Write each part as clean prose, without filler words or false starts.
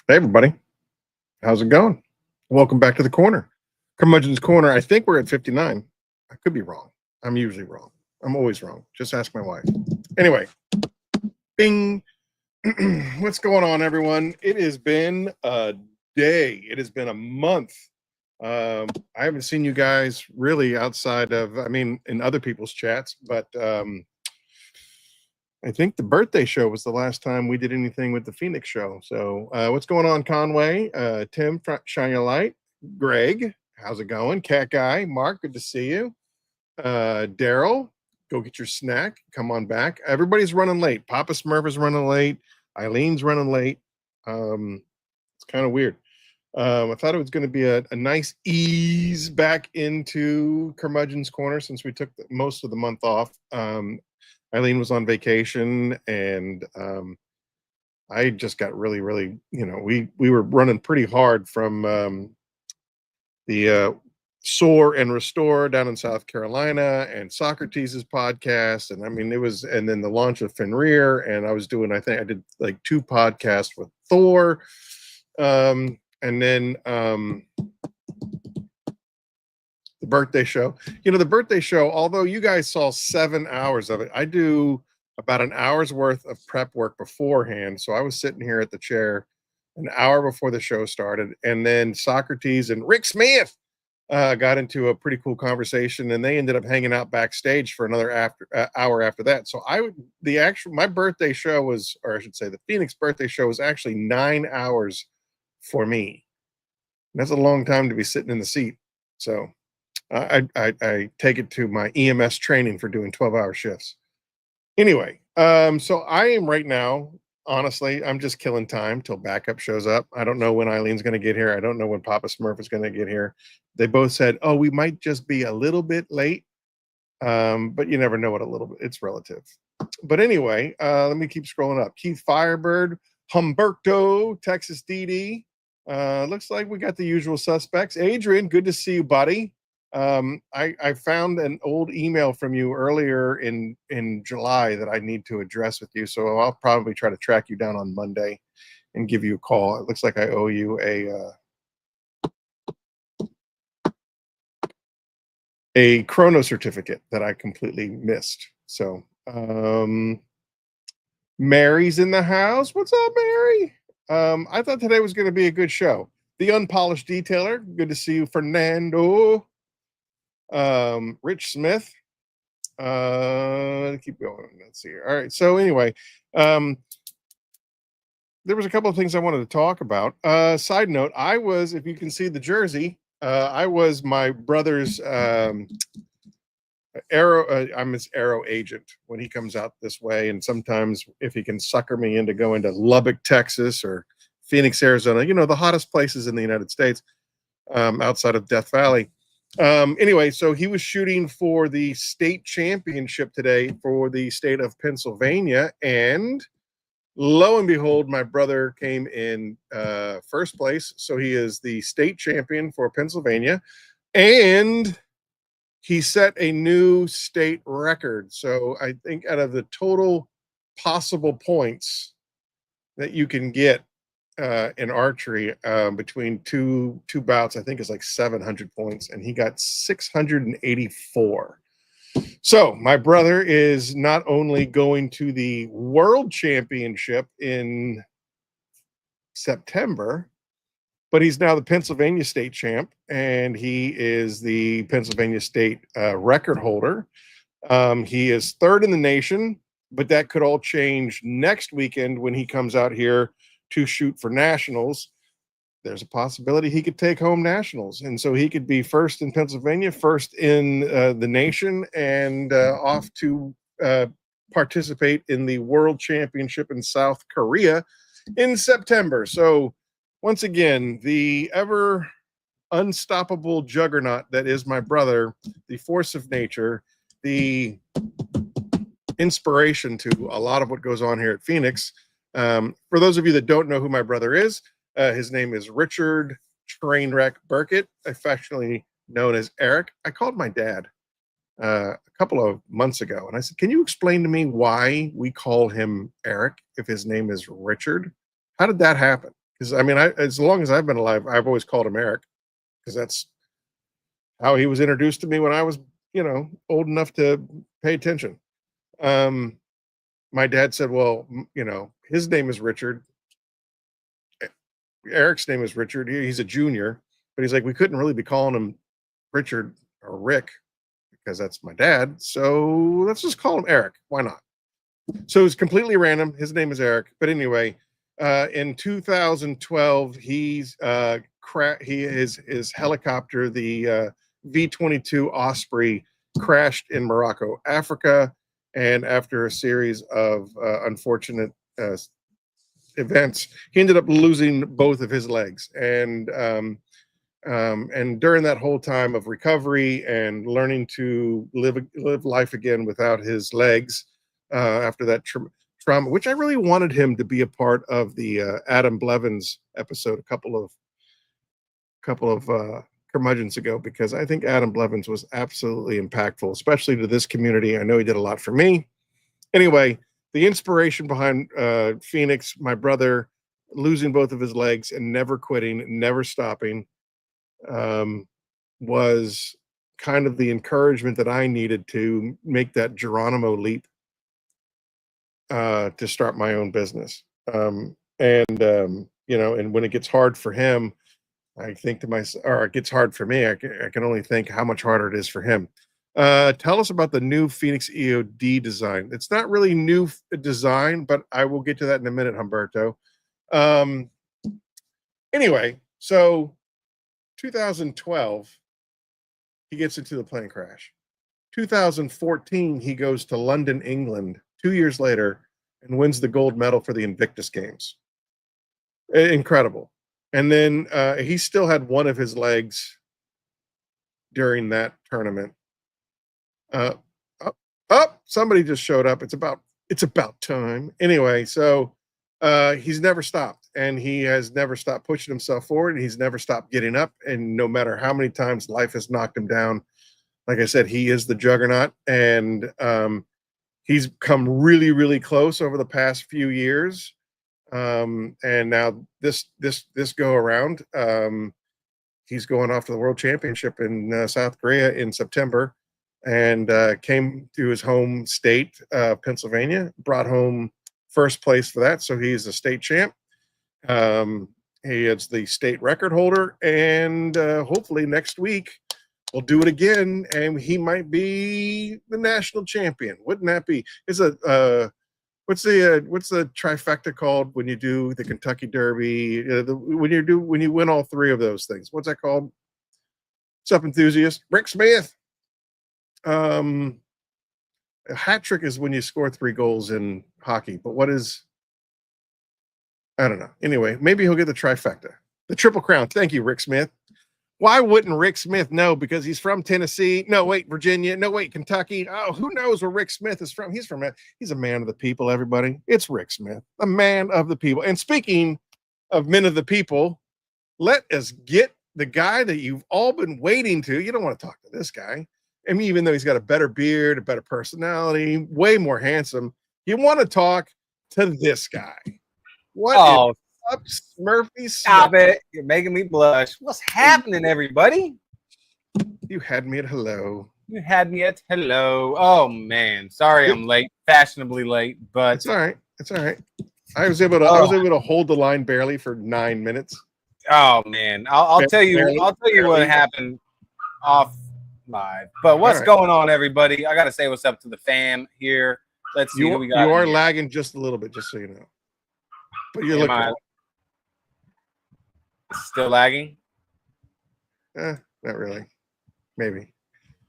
Hey, everybody. How's it going? Welcome back to the corner. Curmudgeon's Corner. I think we're at 59. I could be wrong. I'm usually wrong. I'm always wrong. Just ask my wife. Anyway, bing. What's going on, everyone? It has been a day. It has been a month. I haven't seen you guys really outside of, in other people's chats, but I think the birthday show was the last time we did anything with the Phoenix show. So what's going on, Conway? Tim, shine your light. Greg, how's it going? Cat Guy, Mark, good to see you. Daryl, go get your snack. Come on back. Everybody's running late. Papa Smurf is running late. Eileen's running late. It's kind of weird. I thought it was going to be a nice ease back into Curmudgeon's Corner since we took most of the month off. Eileen was on vacation, and I just got really, we were running pretty hard from the Soar and Restore down in South Carolina and Socrates' podcast. And and then the launch of Fenrir. And I was doing, I think I did like 2 podcasts with Thor. And then the birthday show. The birthday show, although you guys saw 7 hours of it, I do about an hour's worth of prep work beforehand. So I was sitting here at the chair an hour before the show started. And then Socrates and Rick Smith got into a pretty cool conversation, and they ended up hanging out backstage for another hour after that. So my birthday show was, or I should say the Phoenix birthday show was actually 9 hours for me. That's a long time to be sitting in the seat. So I take it to my EMS training for doing 12-hour shifts. Anyway, so I am right now, honestly, I'm just killing time till backup shows up. I don't know when Eileen's going to get here. I don't know when Papa Smurf is going to get here. They both said, oh, we might just be a little bit late. But you never know what a little bit, it's relative. But anyway, let me keep scrolling up. Keith Firebird, Humberto, Texas DD. Looks like we got the usual suspects. Adrian, good to see you, buddy. I found an old email from you earlier in July that I need to address with you. So I'll probably try to track you down on Monday and give you a call. It looks like I owe you a chrono certificate that I completely missed. So, Mary's in the house. What's up, Mary? I thought today was going to be a good show. The Unpolished Detailer. Good to see you, Fernando. Rich Smith. Keep going. Let's see here. All right. So anyway, there was a couple of things I wanted to talk about. Side note, I was, if you can see the jersey, I was my brother's I'm his Arrow agent when he comes out this way. And sometimes if he can sucker me into going to Lubbock, Texas, or Phoenix, Arizona, the hottest places in the United States, outside of Death Valley. Anyway, so he was shooting for the state championship today for the state of Pennsylvania, and lo and behold, my brother came in first place. So he is the state champion for Pennsylvania, and he set a new state record. So I think out of the total possible points that you can get in archery between two bouts, I think it's like 700 points, and he got 684. So my brother is not only going to the world championship in September, but he's now the Pennsylvania state champ, and he is the Pennsylvania state record holder. He is 3rd in the nation, but that could all change next weekend when he comes out here to shoot for nationals. There's a possibility he could take home nationals, and so he could be 1st in Pennsylvania, 1st in the nation, and off to participate in the World Championship in South Korea in September. So once again, the ever unstoppable juggernaut that is my brother, the force of nature, the inspiration to a lot of what goes on here at Phoenix. For those of you that don't know who my brother is, his name is Richard Trainwreck Burkett, affectionately known as Eric. I called my dad a couple of months ago, and I said, can you explain to me why we call him Eric if his name is Richard? How did that happen? Because I mean, as long as I've been alive, I've always called him Eric, because that's how he was introduced to me when I was, old enough to pay attention. My dad said, well, his name is Richard. Eric's name is Richard. He's a junior, but he's like, we couldn't really be calling him Richard or Rick because that's my dad. So let's just call him Eric. Why not? So it's completely random. His name is Eric. But anyway, in 2012, his helicopter, the V-22 Osprey, crashed in Morocco, Africa, and after a series of unfortunate events, he ended up losing both of his legs. And during that whole time of recovery and learning to live life again without his legs, after that trauma, which I really wanted him to be a part of the Adam Blevins episode a couple of curmudgeons ago, because I think Adam Blevins was absolutely impactful, especially to this community. I know he did a lot for me. Anyway, the inspiration behind Phoenix, my brother losing both of his legs and never quitting, never stopping, was kind of the encouragement that I needed to make that Geronimo leap to start my own business. And when it gets hard for him, I think to myself, or it gets hard for me, I can only think how much harder it is for him. Tell us about the new Phoenix E.O.D design. It's not really new design, but I will get to that in a minute, Humberto. Anyway, so 2012, he gets into the plane crash. 2014, he goes to London, England, 2 years later, and wins the gold medal for the Invictus Games. Incredible. And then he still had one of his legs during that tournament. Somebody just showed up. It's about time. Anyway, so he's never stopped, and he has never stopped pushing himself forward, and he's never stopped getting up. And no matter how many times life has knocked him down, like I said, he is the juggernaut, and he's come really, really close over the past few years. And now this go around, he's going off to the World Championship in South Korea in September, and came to his home state, Pennsylvania, brought home first place for that. So he's a state champ. He is the state record holder, and hopefully next week we'll do it again, and he might be the national champion. Wouldn't that be? It's a what's the trifecta called when you do the Kentucky Derby? When you win all three of those things, what's that called? What's up, enthusiast? Rick Smith. A hat trick is when you score 3 goals in hockey, but what is? I don't know. Anyway, maybe he'll get the trifecta, the Triple Crown. Thank you, Rick Smith. Why wouldn't Rick Smith know? Because he's from Tennessee. No, wait, Virginia. No, wait, Kentucky. Oh, who knows where Rick Smith is from? He's a man of the people, everybody. It's Rick Smith, a man of the people. And speaking of men of the people, let us get the guy that you've all been waiting to. You don't want to talk to this guy. I mean, even though he's got a better beard, a better personality, way more handsome, you want to talk to this guy. What is up, Smurfy? Stop it. You're making me blush. What's happening, everybody? You had me at hello. You had me at hello. Oh, man. Sorry I'm late. Fashionably late, but... It's all right. It's all right. I was able to hold the line barely for 9 minutes. Oh, man. I'll tell you what happened off live. But what's going on, everybody? I got to say what's up to the fam here. Let's see who we got. You are lagging just a little bit, just so you know. But you're looking. Still lagging? Not really. Maybe.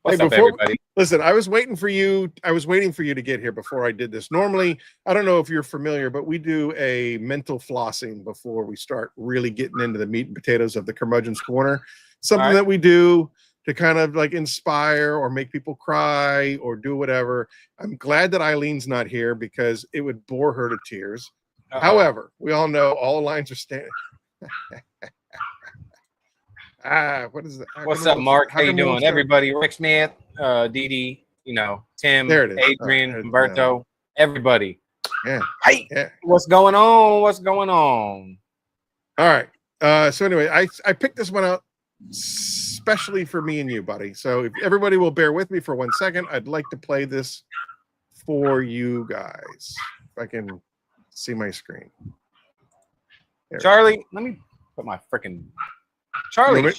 What's up, everybody? Listen, I was waiting for you to get here before I did this. Normally, I don't know if you're familiar, but we do a mental flossing before we start really getting into the meat and potatoes of the Curmudgeon's Corner. Something that we do to kind of like inspire or make people cry or do whatever. I'm glad that Eileen's not here because it would bore her to tears. However, we all know all lines are standing. What is that? What's up, Mark? How you doing, everybody? Rick Smith, Dee Dee, Tim, Adrian, Humberto, everybody. Yeah. Hey, what's going on? What's going on? All right. So anyway, I picked this one out especially for me and you, buddy. So if everybody will bear with me for 1 second, I'd like to play this for you guys. If I can see my screen. There. Charlie, let me put my freaking Charlie. You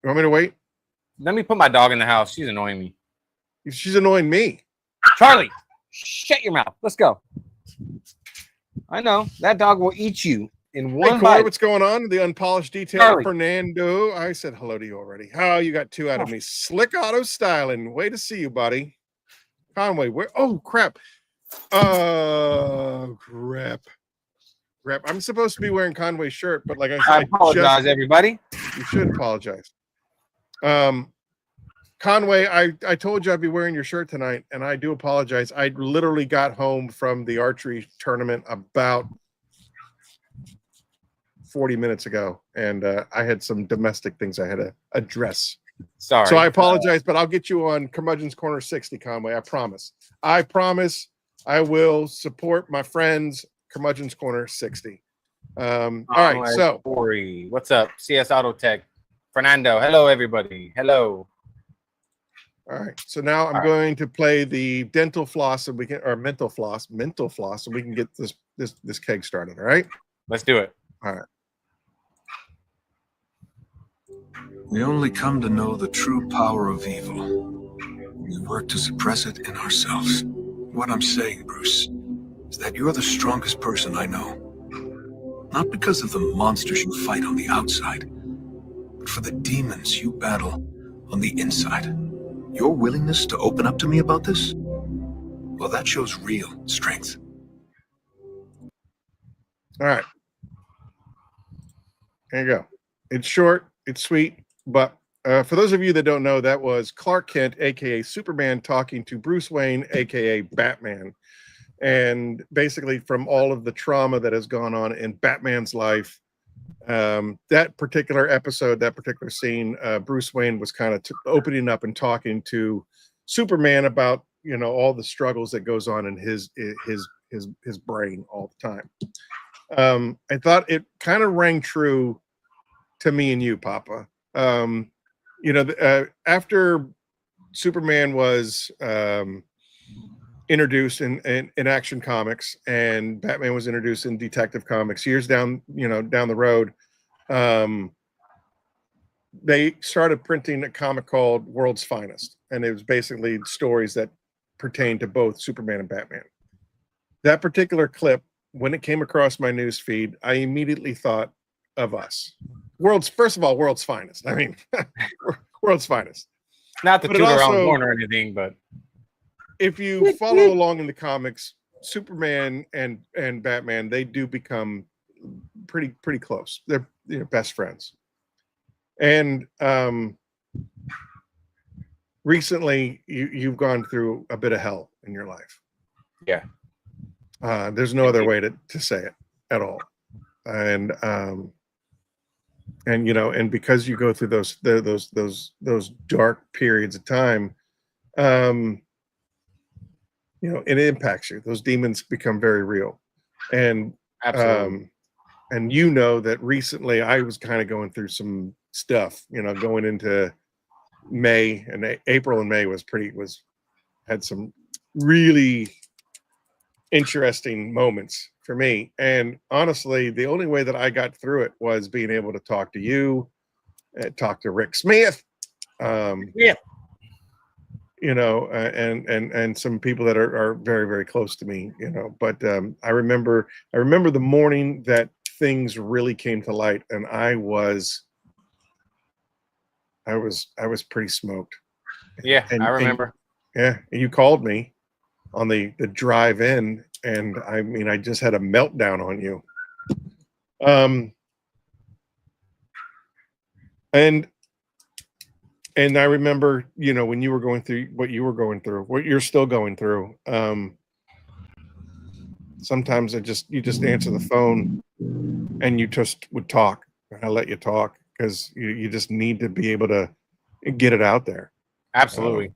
want me to wait? Let me put my dog in the house. She's annoying me. She's annoying me. Charlie, shut your mouth. Let's go. I know that dog will eat you in one Hey, Corey, bite. what's going on? The unpolished detail, Charlie. Fernando. I said hello to you already. Oh, you got two out of me. Slick Auto Styling. Way to see you, buddy. Conway, where? Oh, crap. Oh, crap. I'm supposed to be wearing Conway's shirt, but like I said, I apologize, everybody. You should apologize. Conway, I told you I'd be wearing your shirt tonight, and I do apologize. I literally got home from the archery tournament about 40 minutes ago, and I had some domestic things I had to address. Sorry. So I apologize, but I'll get you on Curmudgeon's Corner 60, Conway. I promise. I promise I will support my friends, Curmudgeon's Corner 60. All right, so. Corey, what's up? CS Auto Tech. Fernando, hello, everybody. Hello. All right, so now I'm going to play the dental floss, and we can, or mental floss, and we can get this keg started. All right, let's do it. All right. We only come to know the true power of evil. We work to suppress it in ourselves. What I'm saying, Bruce, is that you're the strongest person I know. Not because of the monsters you fight on the outside, but for the demons you battle on the inside. Your willingness to open up to me about this? Well, that shows real strength. All right. There you go. It's short, it's sweet, but for those of you that don't know, that was Clark Kent, aka Superman, talking to Bruce Wayne, aka Batman. And basically from all of the trauma that has gone on in Batman's life, that particular episode, that particular scene, Bruce Wayne was kind of opening up and talking to Superman about, you know, all the struggles that goes on in his brain all the time. I thought it kind of rang true to me and you, Papa. You know, after Superman was introduced in Action Comics and Batman was introduced in Detective Comics years down the road, they started printing a comic called World's Finest, and it was basically stories that pertain to both Superman and Batman. That particular clip, when it came across my news feed, I immediately thought of us. First of all, World's Finest. I mean, World's Finest. Not to toot around the horn or anything, but if you follow along in the comics, Superman and Batman, they do become pretty close. They're best friends. And recently, you've gone through a bit of hell in your life. Yeah. There's no other way to say it at all. And you know, and because you go through those dark periods of time, you know, it impacts you. Those demons become very real. And absolutely. And you know that recently I was kind of going through some stuff, you know, going into May, and April and May had some really interesting moments for me. And honestly, the only way that I got through it was being able to talk to you, talk to Rick Smith, yeah, you know, and some people that are very, very close to me, you know. But I remember the morning that things really came to light, and I was pretty smoked. Yeah, I remember. And you called me on the drive in, and I mean, I just had a meltdown on you. And I remember, you know, when you were going through what you were going through, what you're still going through. Sometimes you just answer the phone and you just would talk, and I let you talk because you just need to be able to get it out there. Absolutely.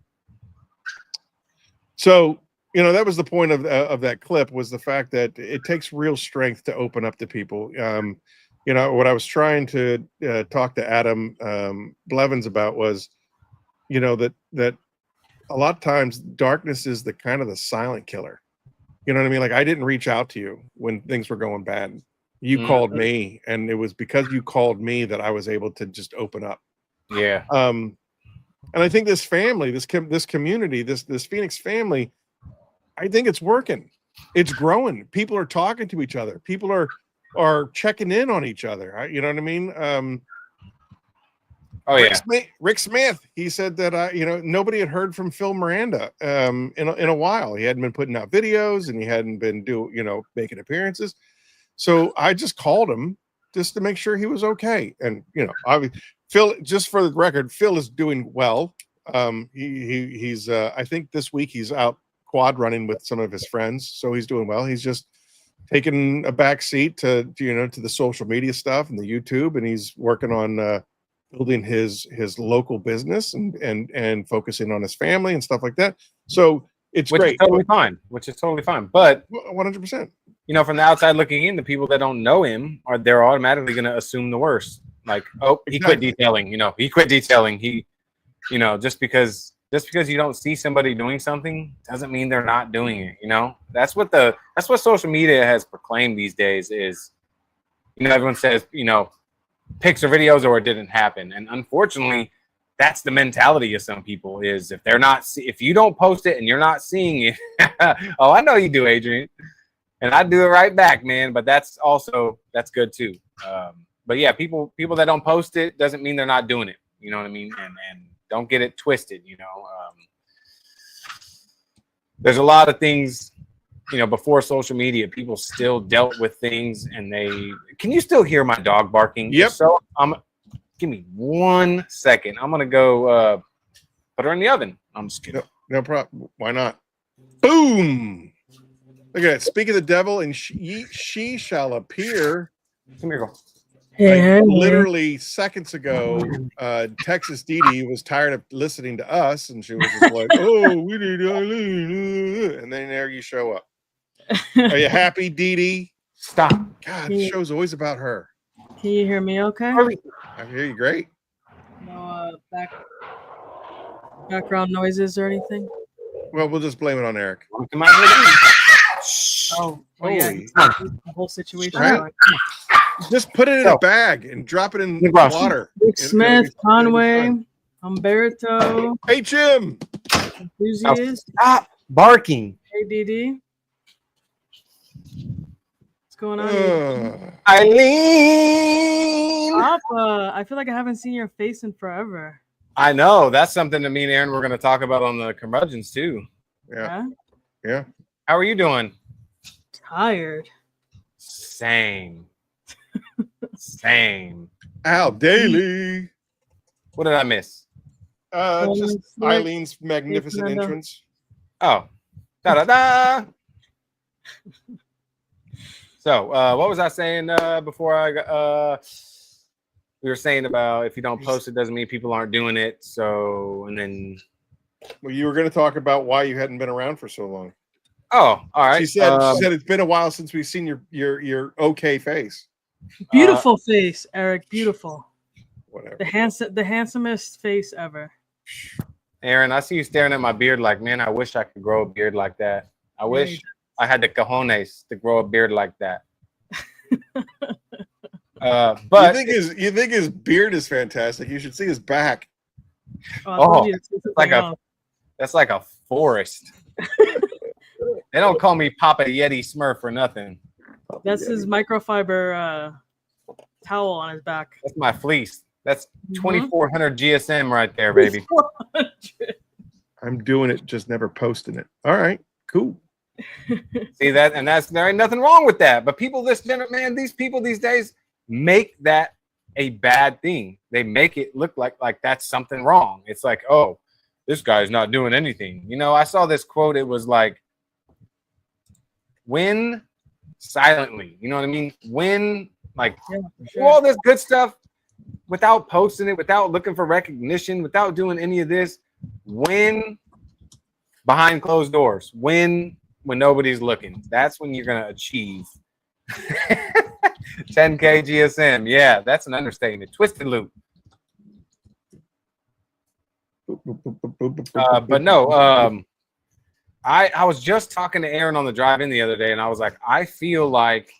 So, you know, that was the point of that clip, was the fact that it takes real strength to open up to people. You know, what I was trying to talk to Adam Blevins about was, you know, that a lot of times darkness is the kind of the silent killer. You know what I mean? Like, I didn't reach out to you when things were going bad. You called me, and it was because you called me that I was able to just open up. Yeah. And I think this family, this community, this Phoenix family, I think it's working. It's growing. People are talking to each other. People are checking in on each other. You know what I mean? Rick Smith. He said that you know, nobody had heard from Phil Miranda in a while. He hadn't been putting out videos, and he hadn't been making appearances. So I just called him just to make sure he was okay. And you know, Phil, just for the record, Phil is doing well. He's I think this week he's out quad running with some of his friends, so he's doing well. He's just taking a back seat to the social media stuff and the YouTube, and he's working on building his local business and focusing on his family and stuff like that. So it's which great. Is totally fine. Which is totally fine. But 100%. You know, from the outside looking in, the people that don't know him they're automatically going to assume the worst. Like, oh, he quit detailing. You know, he quit detailing. He, you know, just because you don't see somebody doing something doesn't mean they're not doing it. You know, that's what social media has proclaimed these days is, you know, everyone says, you know, pics or videos or it didn't happen. And unfortunately, that's the mentality of some people is if you don't post it and you're not seeing it, oh, I know you do, Adrian. And I do it right back, man. But that's good too. But yeah, people that don't post it doesn't mean they're not doing it. You know what I mean? And don't get it twisted. You know, there's a lot of things. You know, before social media, people still dealt with things, and can you still hear my dog barking? Yep. So give me 1 second. I'm gonna go put her in the oven. I'm just kidding. No problem. Why not? Boom. Look at that. Speak of the devil, and she shall appear. Come here, girl. Like, literally seconds ago, Texas Dee was tired of listening to us, and she was just like, "Oh, we need Eileen," and then there you show up. Are you happy, Dee? Stop. God, the show's always about her. Can you hear me? Okay. I hear you great. No background noises or anything. Well, we'll just blame it on Eric. Oh yeah, the whole situation. Right? Just put it in a bag and drop it in water. Rick Smith, Conway, Humberto. Hey, Jim. Enthusiast. Stop barking. Hey, DD. What's going on? Eileen. Papa, I feel like I haven't seen your face in forever. I know. That's something that me and Aaron we're going to talk about on the Curmudgeons too. Yeah. How are you doing? Tired. Same. Al Daly. What did I miss? Just Eileen's magnificent entrance. Oh. Da-da-da. So, what was I saying before I got... we were saying about if you don't post it doesn't mean people aren't doing it. So, and then... Well, you were going to talk about why you hadn't been around for so long. Oh, all right. She said it's been a while since we've seen your okay face. Beautiful face, Eric. Beautiful. Whatever. The handsomest face ever. Aaron, I see you staring at my beard like, man, I wish I could grow a beard like that. I wish I had the cojones to grow a beard like that. But you think his beard is fantastic. You should see his back. That's like a forest. They don't call me Papa Yeti Smurf for nothing. That's his microfiber towel on his back. That's my fleece. That's 2400 GSM right there, baby. I'm doing it, just never posting it. All right, cool. See that, and there ain't nothing wrong with that. But people, these people these days make that a bad thing. They make it look like that's something wrong. It's like, oh, this guy's not doing anything. You know, I saw this quote. It was like, win silently. You know what I mean? Win, like, do all this good stuff without posting it, without looking for recognition, without doing any of this. Win behind closed doors. Win when nobody's looking. That's when you're going to achieve. 10K GSM. Yeah, that's an understatement. Twisted loop. But no, I was just talking to Aaron on the drive in the other day, and I was like, I feel like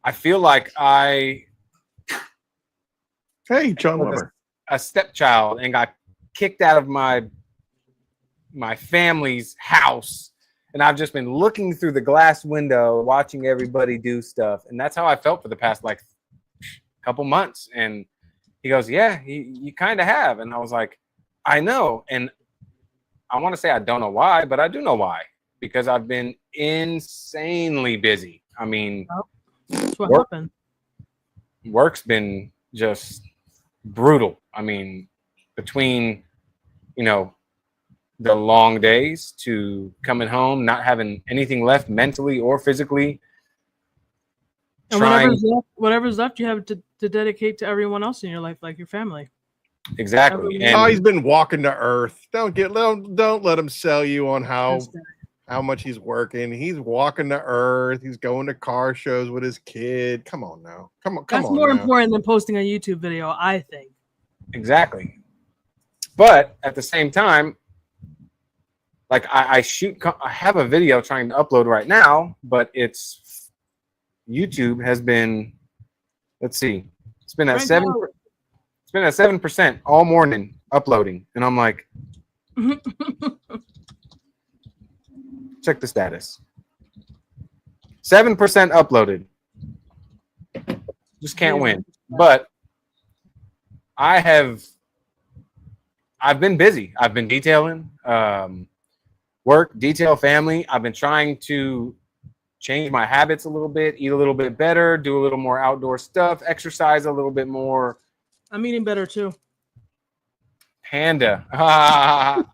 I Hey, John was Weber. a stepchild and got kicked out of my family's house, and I've just been looking through the glass window, watching everybody do stuff, and that's how I felt for the past like couple months. And he goes, "Yeah, you kind of have," and I was like, "I know," and I want to say I don't know why, but I do know why, because I've been insanely busy. I mean, That's what happened. Work's been just brutal. I mean, between, you know, the long days to coming home, not having anything left mentally or physically. And whatever's left, you have to dedicate to everyone else in your life, like your family. Exactly. And oh, he's been walking to Earth. Don't let him sell you on how much he's working. He's walking to Earth. He's going to car shows with his kid. Come on now. Come on. That's more important than posting a YouTube video, I think. Exactly. But at the same time, like I have a video trying to upload right now, but it's YouTube has been, let's see, it's been at 7% all morning uploading, and I'm like, check the status. 7% uploaded. Just can't win. But I've been busy. I've been detailing, work, detail, family. I've been trying to change my habits a little bit, eat a little bit better, do a little more outdoor stuff, exercise a little bit more. I'm eating better too. Panda. I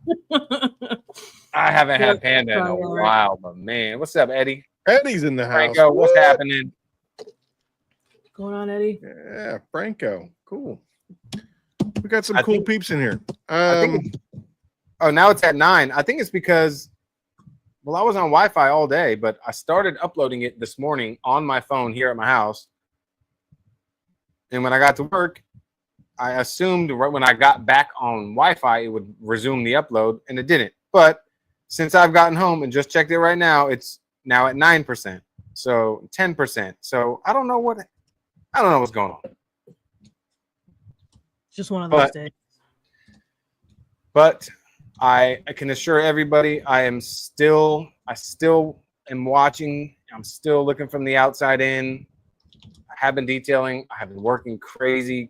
haven't had Panda in a while, but man, what's up, Eddie? Eddie's in the house. Franco, what's happening? What's going on, Eddie? Yeah, Franco. Cool. We got some cool peeps in here. Oh, now it's at 9. I think it's because, well, I was on Wi-Fi all day, but I started uploading it this morning on my phone here at my house. And when I got to work, I assumed right when I got back on Wi-Fi, it would resume the upload, and it didn't. But since I've gotten home and just checked it right now, it's now at 9%. So 10%. So I don't know what's going on. Just one of those days. But I can assure everybody I still am watching. I'm still looking from the outside in. I have been detailing. I have been working crazy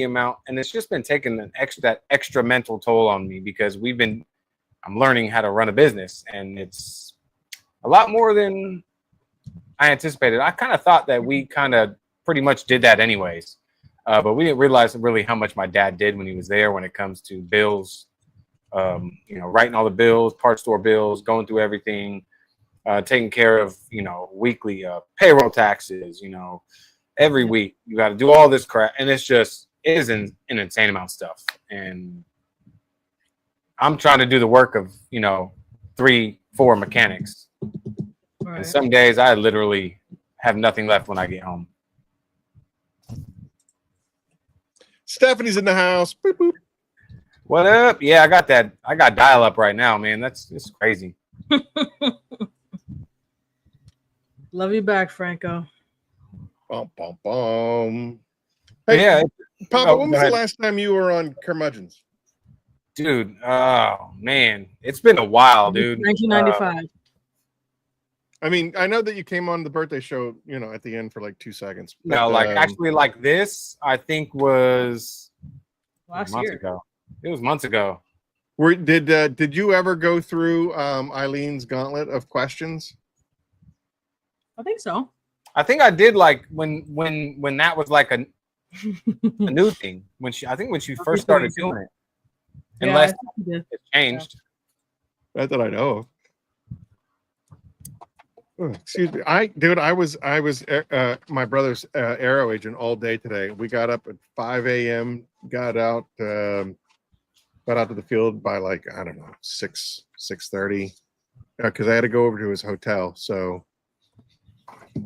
amount, and it's just been taking that extra mental toll on me because I'm learning how to run a business, and it's a lot more than I anticipated. I kind of thought that we kind of pretty much did that anyways, but we didn't realize really how much my dad did when he was there when it comes to bills, writing all the bills, part store bills, going through everything, taking care of, weekly payroll taxes, every week you got to do all this crap. And it is an insane amount of stuff. And I'm trying to do the work of, 3-4 mechanics. Right. And some days I literally have nothing left when I get home. Stephanie's in the house. Boop, boop. What up? Yeah, I got that. I got dial up right now, man. It's crazy. Love you back, Franco. Bum, bum, bum. Hey, yeah, Papa, when was the last time you were on Curmudgeons? Dude, oh man, it's been a while, dude. 1995. I mean, I know that you came on the birthday show, at the end for like 2 seconds. But, no, actually, like this, I think was last year. Ago. It was months ago. Did you ever go through Eileen's gauntlet of questions? I think so. I think I did, like when that was like a new thing. When she first started doing it. Unless it changed. Yeah. Not that I know of. Oh, excuse me. I was my brother's aero agent all day today. We got up at 5 a.m. Got out to the field by 6:30 because I had to go over to his hotel. So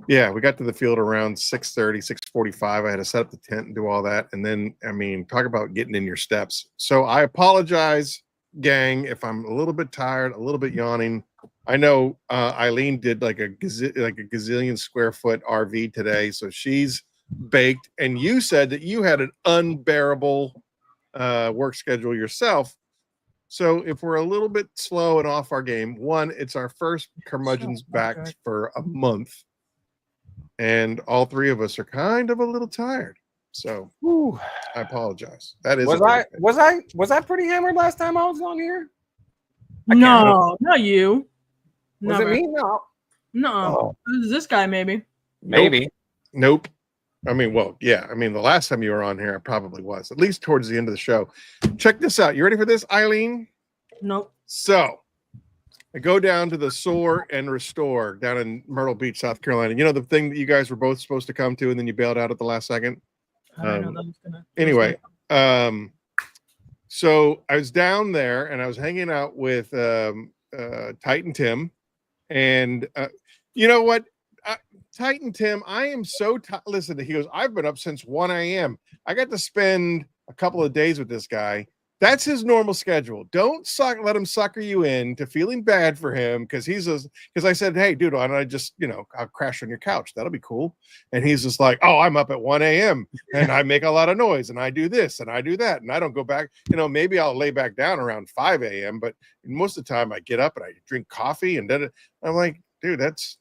Yeah, we got to the field around 6:30, 6:45. I had to set up the tent and do all that. And then, I mean, talk about getting in your steps. So I apologize, gang, if I'm a little bit tired, a little bit yawning. I know Eileen did like a gazillion square foot RV today, so she's baked. And you said that you had an unbearable work schedule yourself. So if we're a little bit slow and off our game, one, it's our first Curmudgeon's back for a month, and all three of us are kind of a little tired. So I apologize. That is was I pretty hammered last time I was on here? No, not you. Was it me? No. No. Oh. This is this guy, maybe. Maybe. Nope. I mean, well, yeah. I mean, the last time you were on here, I probably was, at least towards the end of the show. Check this out. You ready for this, Eileen? Nope. So I go down to the Soar and Restore down in Myrtle Beach, South Carolina. You know, the thing that you guys were both supposed to come to and then you bailed out at the last second? I don't know that was gonna. Anyway, so I was down there and I was hanging out with Titan Tim. And you know what? Titan Tim, I am so listen, he goes, I've been up since 1 a.m. I got to spend a couple of days with this guy. That's his normal schedule. Don't let him sucker you into feeling bad for him because I said, hey, dude, why don't I just, I'll crash on your couch. That'll be cool. And he's just like, oh, I'm up at 1 a.m. and I make a lot of noise and I do this and I do that. And I don't go back, maybe I'll lay back down around 5 a.m. But most of the time I get up and I drink coffee and then I'm like, dude, that's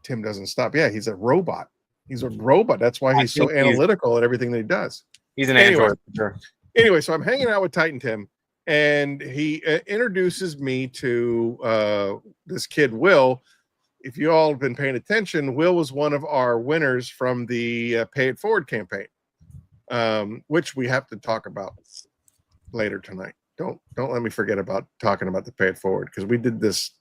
Tim doesn't stop. Yeah, he's a robot. He's a robot. That's why he's so analytical at everything that he does. He's an android. Sure. Anyway, so I'm hanging out with Titan Tim, and he introduces me to this kid, Will. If you all have been paying attention, Will was one of our winners from the Pay It Forward campaign, which we have to talk about later tonight. Don't let me forget about talking about the Pay It Forward, because we did this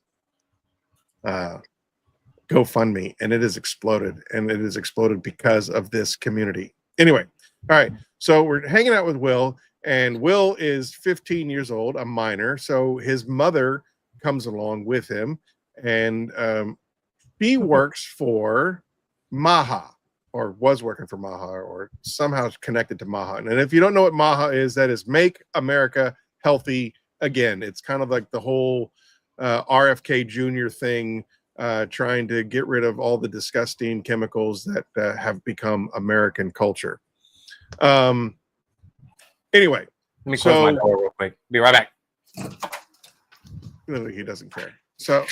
GoFundMe, and it has exploded, and it has exploded because of this community. Anyway, all right, so we're hanging out with Will, and Will is 15 years old, a minor, so his mother comes along with him, and he works for Maha, or was working for Maha, or somehow connected to Maha. And if you don't know what Maha is, that is Make America Healthy Again. It's kind of like the whole RFK Jr. thing, trying to get rid of all the disgusting chemicals that have become American culture. Anyway, let me close my door real quick. Be right back. He doesn't care. So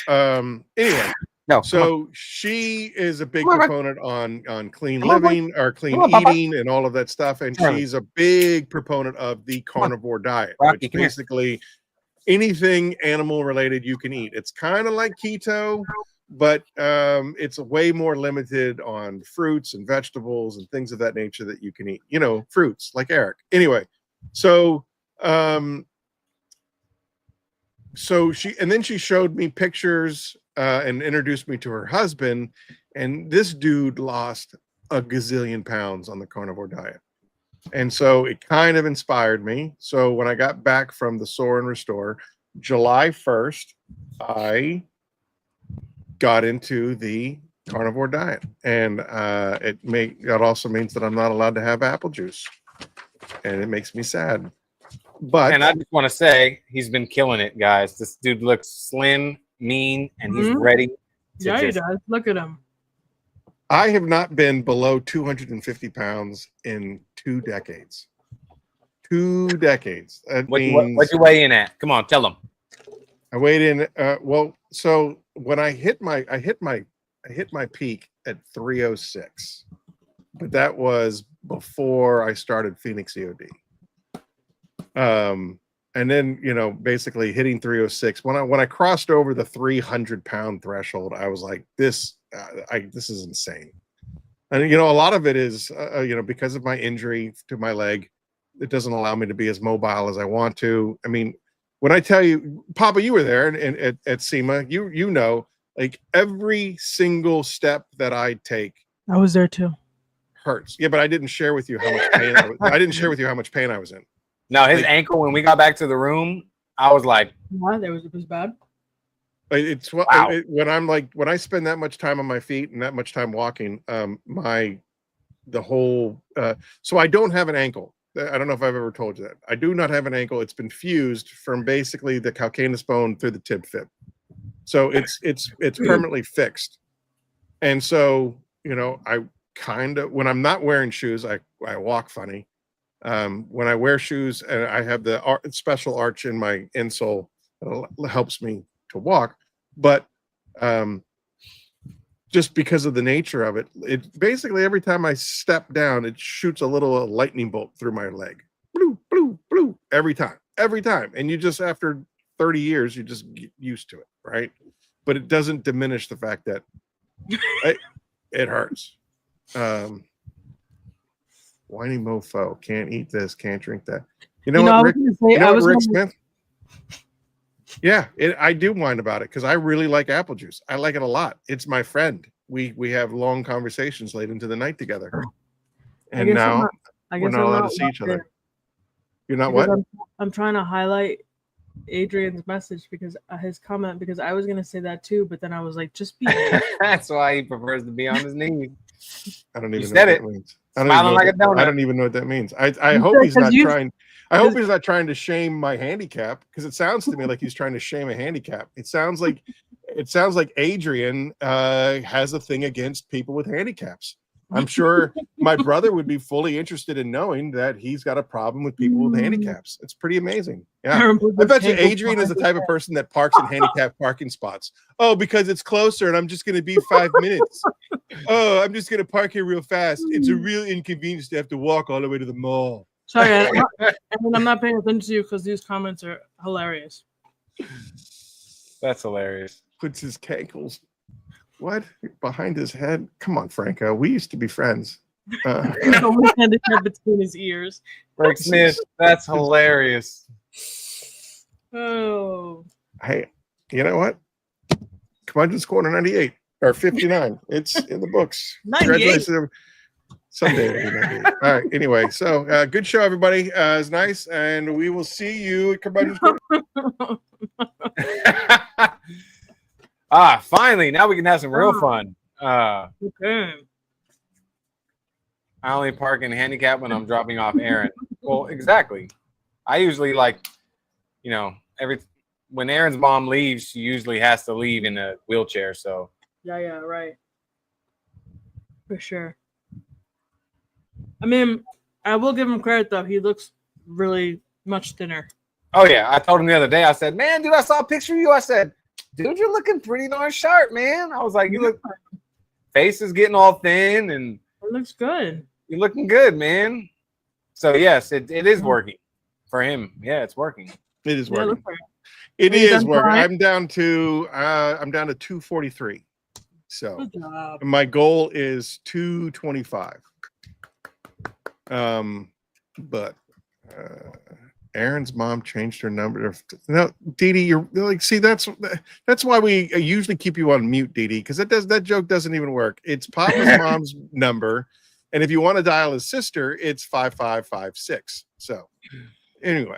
anyway, she is a big proponent on clean living or clean eating and all of that stuff, and she's a big proponent of the carnivore diet, which basically anything animal related you can eat. It's kind of like keto, but it's way more limited on fruits and vegetables and things of that nature that you can eat. Fruits like Eric. Anyway, so she showed me pictures and introduced me to her husband, and this dude lost a gazillion pounds on the carnivore diet. And so it kind of inspired me. So when I got back from the Soar and Restore, July 1st, I got into the carnivore diet, and it also means that I'm not allowed to have apple juice, and it makes me sad. And I just want to say he's been killing it, guys. This dude looks slim, mean, and he's ready. He does. Look at him. I have not been below 250 pounds in 2 decades. 2 decades. What'd you weigh in at? Come on, tell him. I weighed in. So when I hit my peak at 306, but that was before I started Phoenix E.O.D. And then basically hitting 306. When I crossed over the 300-pound threshold, I was like, this is insane. And a lot of it is because of my injury to my leg, it doesn't allow me to be as mobile as I want to. I mean, when I tell you, Papa, you were there and at SEMA, like every single step that I take, I was there too. Hurts. Yeah, but I didn't share with you how much pain I didn't share with you how much pain I was in. No, his ankle, when we got back to the room, I was like, what? It was bad? It's what Wow. when I'm like when I spend that much time on my feet and that much time walking, the whole so I don't have an ankle. I don't know if I've ever told you that. I do not have an ankle. It's been fused from basically the calcaneus bone through the tib fib. So it's permanently fixed. And so, you know, I kind of when I'm not wearing shoes, I walk funny. When I wear shoes and I have the special arch in my insole that helps me to walk, but just because of the nature of it, it basically every time I step down, it shoots a little lightning bolt through my leg. Blue, blue, blue, every time. And you just, after 30 years, you just get used to it, right? But it doesn't diminish the fact that it hurts. Whiny mofo, can't eat this, can't drink that. You know what, Rick? Rick Smith? Yeah, I do whine about it because I really like apple juice. I like it a lot. It's my friend. We have long conversations late into the night together. And now we're not allowed to see each other. You're not what? I'm trying to highlight Adrian's message because his comment, because I was gonna say that too, but then I was like, just be. That's why he prefers to be on his knees. I don't even know what that means. I don't even know what that means. I hope he's not trying. I hope he's not trying to shame my handicap because it sounds to me like he's trying to shame a handicap. It sounds like Adrian has a thing against people with handicaps. I'm sure my brother would be fully interested in knowing that he's got a problem with people with handicaps. It's pretty amazing. Yeah. I bet you Adrian is the type of person that parks in handicapped parking spots. Oh, because it's closer and I'm just going to be 5 minutes. Oh, I'm just going to park here real fast. It's a real inconvenience to have to walk all the way to the mall. Sorry, I'm not paying attention to you because these comments are hilarious. That's hilarious. Puts his cankles. What? Behind his head? Come on, Franco. We used to be friends. Between his ears. Rick Smith, that's hilarious. Oh. Hey, you know what? Curmudgeon's Corner 98 or 59. It's in the books. 98. Someday it'll be 98. All right. Anyway, so good show, everybody. It's nice, and we will see you at Curmudgeon's Corner. Finally, now we can have some real fun. Okay. I only park in handicap when I'm dropping off Aaron. Well, exactly. I usually when Aaron's mom leaves, she usually has to leave in a wheelchair. So yeah, right. For sure. I mean, I will give him credit though. He looks really much thinner. Oh yeah, I told him the other day. I said, "Man, dude, I saw a picture of you." I said, "Dude, you're looking pretty darn sharp, man." I was like, "You look, face is getting all thin, and it looks good. You're looking good, man." So yes, it is working for him. Yeah, it's working. It is working. It is working. I'm down to 243. So my goal is 225. But Aaron's mom changed her number. No, Dee Dee, you're like, see, that's why we usually keep you on mute, Dee Dee, because that joke doesn't even work. It's Papa's mom's number, and if you want to dial his sister, it's 5556. So anyway,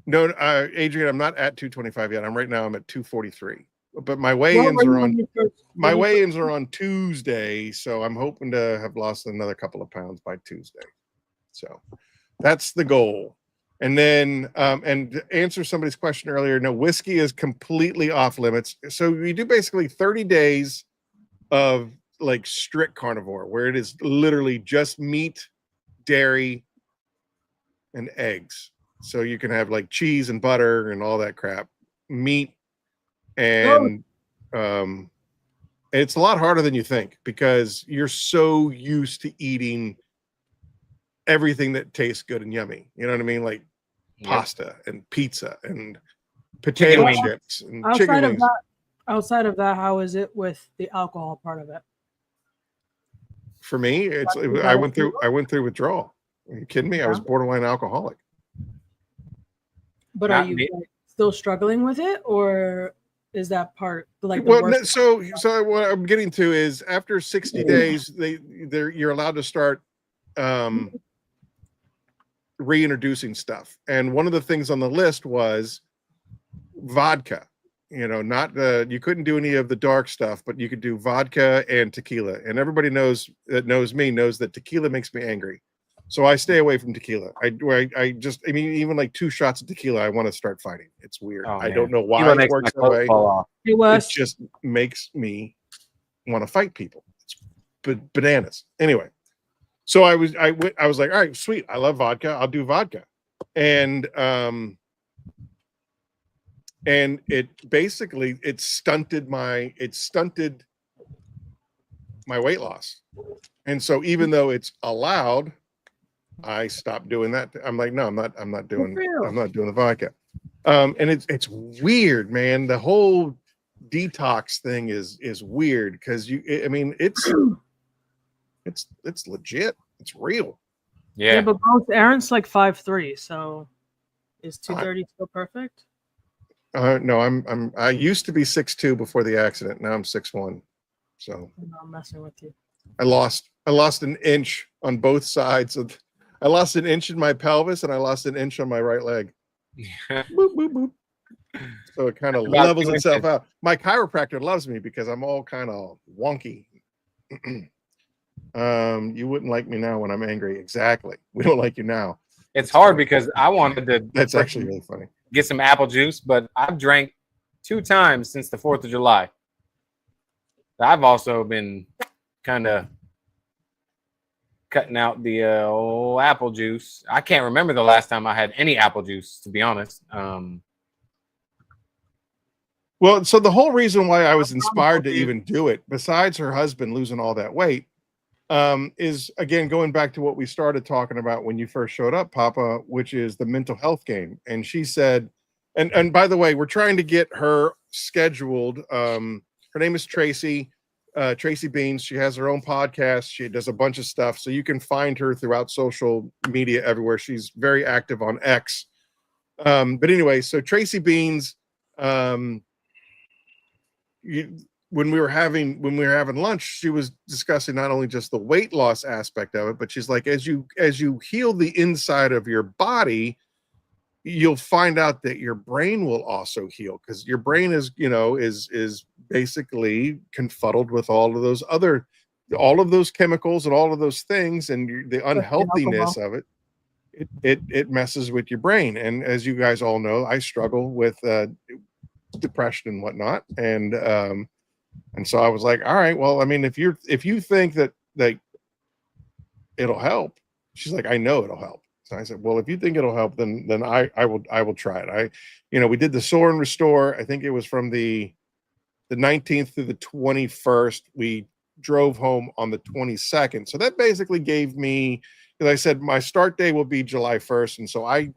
no, Adrian, I'm not at 225 yet. I'm at 243. But my weigh-ins are on Tuesday, so I'm hoping to have lost another couple of pounds by Tuesday. So that's the goal. And then and to answer somebody's question earlier, no, whiskey is completely off limits. So we do basically 30 days of like strict carnivore, where it is literally just meat, dairy, and eggs. So you can have like cheese and butter and all that crap, meat. And it's a lot harder than you think because you're so used to eating everything that tastes good and yummy. You know what I mean? Like pasta and pizza and potato chips and chicken wings. Outside of that, how is it with the alcohol part of it? For me, I went through withdrawal. Are you kidding me? Yeah. I was borderline alcoholic. But are you still struggling with it, or is that part like the worst? So what I'm getting to is after 60 days, you're allowed to start reintroducing stuff. And one of the things on the list was vodka. You know, not you couldn't do any of the dark stuff, but you could do vodka and tequila. And everybody knows that tequila makes me angry. So I stay away from tequila. I mean, even like 2 shots of tequila, I want to start fighting. It's weird. Oh, I man. don't know why Tequila it makes works my that clothes way. fall off. It It was. just makes me want to fight people. It's bananas. Anyway, so I was like, all right, sweet. I love vodka. I'll do vodka. And it basically stunted my weight loss. And so even though it's allowed, I stopped doing that. I'm like, no, I'm not doing the vodka. And it's weird, man. The whole detox thing is weird because I mean, it's legit. It's real. Yeah, but both Aaron's like 5'3", so is 230 still perfect? No, I used to be 6'2" before the accident. Now I'm 6'1". So I'm messing with you. I lost an inch on both sides of. I lost an inch in my pelvis and I lost an inch on my right leg. Boop, boop, boop. So it kind of levels itself out. My chiropractor loves me because I'm all kind of wonky. You wouldn't like me now when I'm angry. Exactly. We don't like you now. It's hard because I wanted to. That's actually really funny. Get some apple juice, but I've drank 2 times since the 4th of July. I've also been kind of cutting out the old apple juice. I can't remember the last time I had any apple juice, to be honest. Well, so the whole reason why I was inspired to even do it, besides her husband losing all that weight, is again going back to what we started talking about when you first showed up, Papa, which is the mental health game. And she said, and by the way, we're trying to get her scheduled. Her name is Tracy Beans. She has her own podcast. She does a bunch of stuff, so you can find her throughout social media everywhere. She's very active on X. But anyway, so Tracy Beans. When we were having lunch, she was discussing not only just the weight loss aspect of it, but she's like, as you heal the inside of your body, you'll find out that your brain will also heal, because your brain is basically confuddled with all of those chemicals and all of those things, and the unhealthiness of it. It messes with your brain. And as you guys all know, I struggle with depression and whatnot, and so I was like, all right, well, I mean, if you think that it'll help, she's like, I know it'll help. So I said, well, if you think it'll help, then I will try it. We did the Soar and Restore. I think it was from the 19th through the 21st. We drove home on the 22nd. So that basically gave me, because I said my start day will be July 1st, and so I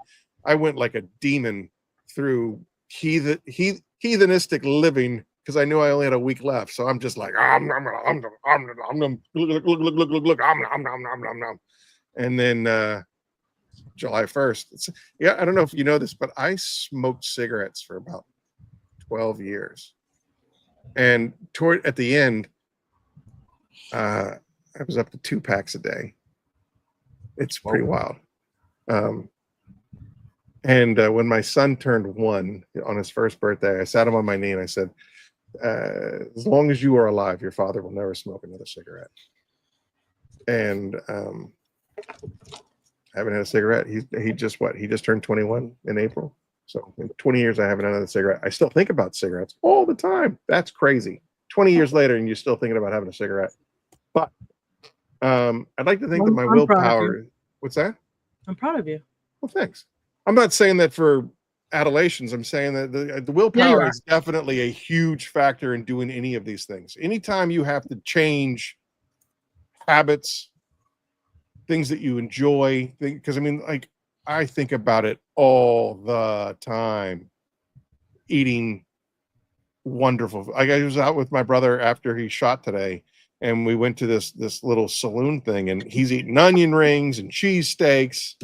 went like a demon through heathenistic living, because I knew I only had a week left. So I'm just like, and then July 1st. I don't know if you know this, but I smoked cigarettes for about 12 years. And at the end, I was up to 2 packs a day. It's pretty wild. And when my son turned 1 on his first birthday, I sat him on my knee and I said, as long as you are alive, your father will never smoke another cigarette. And I haven't had a cigarette. He just turned 21 in April. So in 20 years, I haven't had another cigarette. I still think about cigarettes all the time. That's crazy. 20 years later, and you're still thinking about having a cigarette. But I'd like to think that my willpower. What's that? I'm proud of you. Well, thanks. I'm not saying that for adulations. I'm saying that the willpower is definitely a huge factor in doing any of these things. Anytime you have to change habits, things that you enjoy, because I mean, like, I think about it all the time. Eating wonderful. I was out with my brother after he shot today, and we went to this little saloon thing, and he's eating onion rings and cheesesteaks,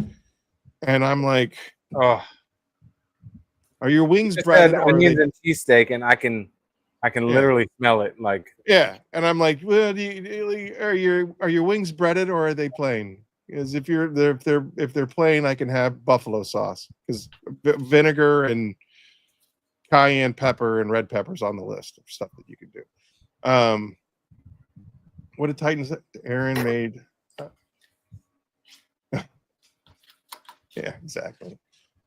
and I'm like, oh, are your wings breaded? Onions and cheesesteak, and I can literally smell it. Like, yeah, and I'm like, well, are your wings breaded or are they plain? Because if they're plain, I can have buffalo sauce, because vinegar and cayenne pepper and red peppers on the list of stuff that you can do. What did Titans? Aaron made. Yeah, exactly.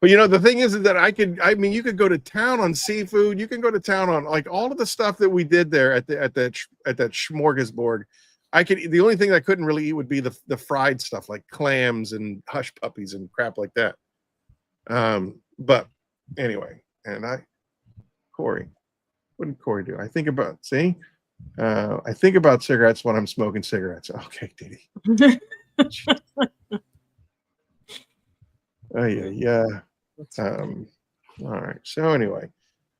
But you know, the thing is that I mean, you could go to town on seafood. You can go to town on like all of the stuff that we did there at that smorgasbord. The only thing I couldn't really eat would be the fried stuff like clams and hush puppies and crap like that. But anyway, and Corey, what did Corey do? I think about cigarettes when I'm smoking cigarettes. Okay, Didi. Oh yeah. All right. So anyway,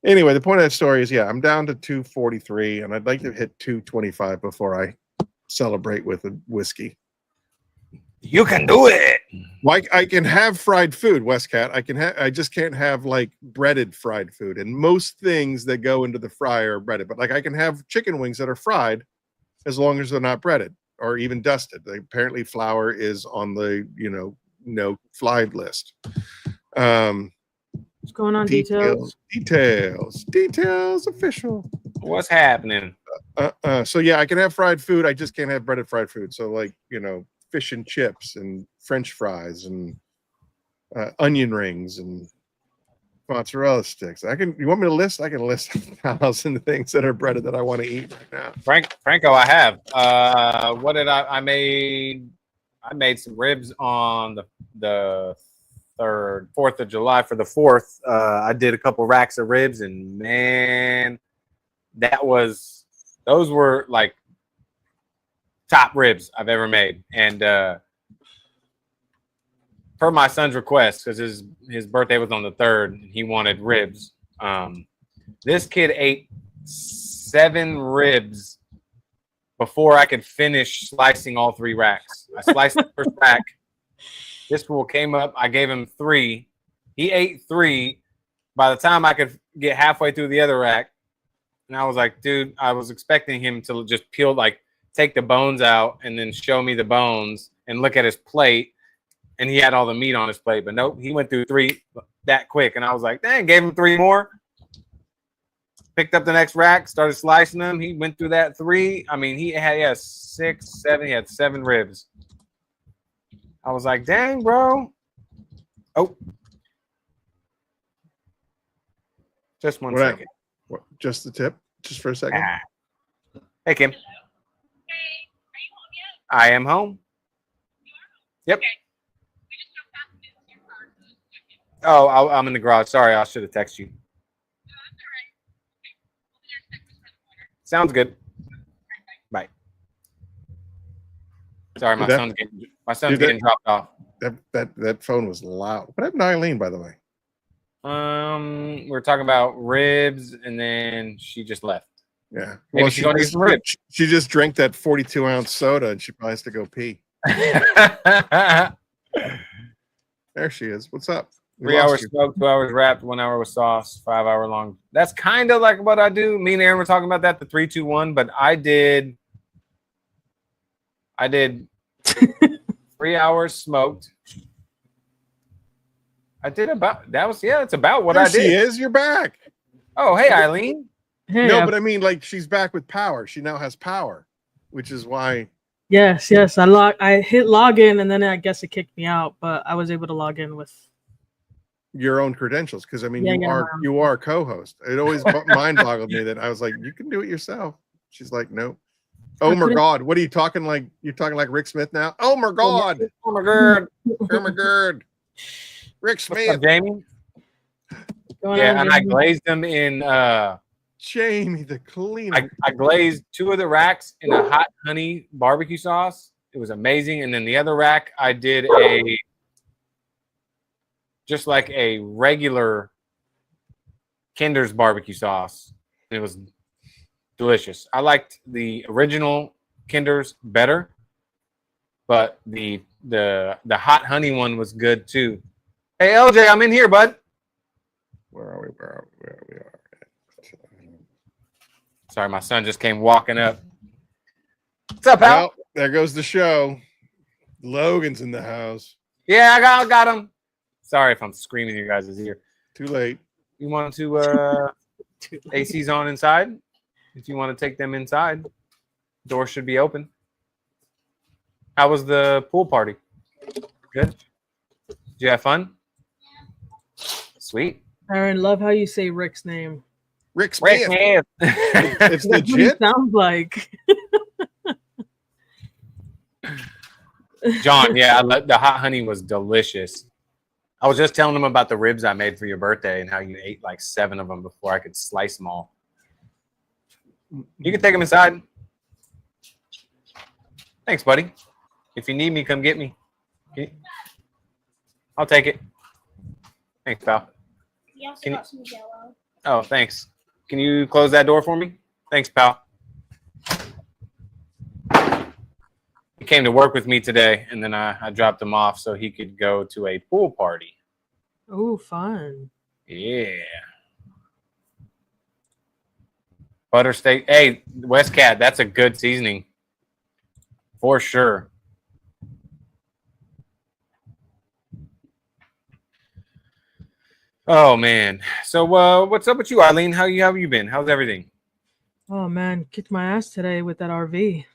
the point of that story is, I'm down to 243, and I'd like to hit 225 before I celebrate with a whiskey. You can do it. Like I can have fried food, Westcat. I just can't have like breaded fried food. And most things that go into the fryer are breaded. But like I can have chicken wings that are fried as long as they're not breaded or even dusted. Apparently flour is on the no fried list. What's going on? Details official. What's happening? So I can have fried food. I just can't have breaded fried food. So like fish and chips and French fries and onion rings and mozzarella sticks. You want me to list? I can list 1,000 things that are breaded that I want to eat right now. Franco, I have. What did I made? I made some ribs on the 4th of July for the 4th. I did a couple racks of ribs, and man, those were like top ribs I've ever made. And per my son's request, because his birthday was on the 3rd, and he wanted ribs. This kid ate 7 ribs before I could finish slicing all 3 racks. I sliced the first rack. This fool came up. I gave him 3. He ate 3. By the time I could get halfway through the other rack, and I was like, dude, I was expecting him to just take the bones out and then show me the bones and look at his plate. And he had all the meat on his plate. But nope, he went through 3 that quick. And I was like, dang, gave him 3 more. Picked up the next rack, started slicing them. He went through that 3. I mean, he had 6, 7. He had 7 ribs. I was like, dang, bro. Oh. Just one second. What, just the tip? Just for a second? Hey, Kim. Hey, are you home yet? I am home. Yep. Okay. We just jumped past this in your car. Oh, I'm in the garage. Sorry, I should have texted you. No, that's all right. Okay. We'll be there to breakfast for the corner. Sounds good. Bye. Sorry, my son's getting dropped off. That phone was loud. What happened to Eileen, by the way? We're talking about ribs, and then she just left. Yeah. Maybe she's going to get some ribs. She just drank that 42-ounce soda, and she probably has to go pee. There she is. What's up? 3 hours smoked, 2 hours wrapped, 1 hour with sauce, 5 hour long. That's kind of like what I do. Me and Aaron were talking about that, the 3-2-1, but I did 3 hours smoked. I did it's about what I did. She is. You're back. Oh, hey, Eileen. Hey, no, but I mean, like, she's back with power. She now has power, which is why. Yes. I hit login, and then I guess it kicked me out, but I was able to log in with your own credentials, because I mean, you are a co-host. It always mind boggled me that I was like, you can do it yourself. She's like, nope. Oh my God! What are you talking like? You're talking like Rick Smith now? Oh my God! Oh my God! Oh my God! Rick Smith. What's up, Jamie? And I glazed them in. Jamie the cleaner. I glazed 2 of the racks in a hot honey barbecue sauce. It was amazing. And then the other rack, I did just like a regular Kinder's barbecue sauce. It was delicious. I liked the original Kinder's better, but the hot honey one was good too. Hey, LJ, I'm in here, bud. Where are we? Sorry, my son just came walking up. What's up, Al? Well, there goes the show. Logan's in the house. Yeah, I got him. Sorry if I'm screaming in you guys' ear. Too late. You want to AC's on inside. If you want to take them inside, door should be open. How was the pool party? Good. Did you have fun? Sweet. Aaron, love how you say Rick's name. Rick Smith. It's That's what he legit. sounds like. John, yeah, the hot honey was delicious. I was just telling him about the ribs I made for your birthday and how you ate like 7 of them before I could slice them all. You can take them inside. Thanks, buddy. If you need me, come get me. I'll take it. Thanks, pal. You also got some Jello. Oh, thanks. Can you close that door for me? Thanks, pal. He came to work with me today, and then I dropped him off so he could go to a pool party. Oh, fun. Yeah. Butter steak. Hey, West Cat, that's a good seasoning. For sure. Oh, man. So what's up with you, Eileen? How have you been? How's everything? Oh, man. Kicked my ass today with that RV.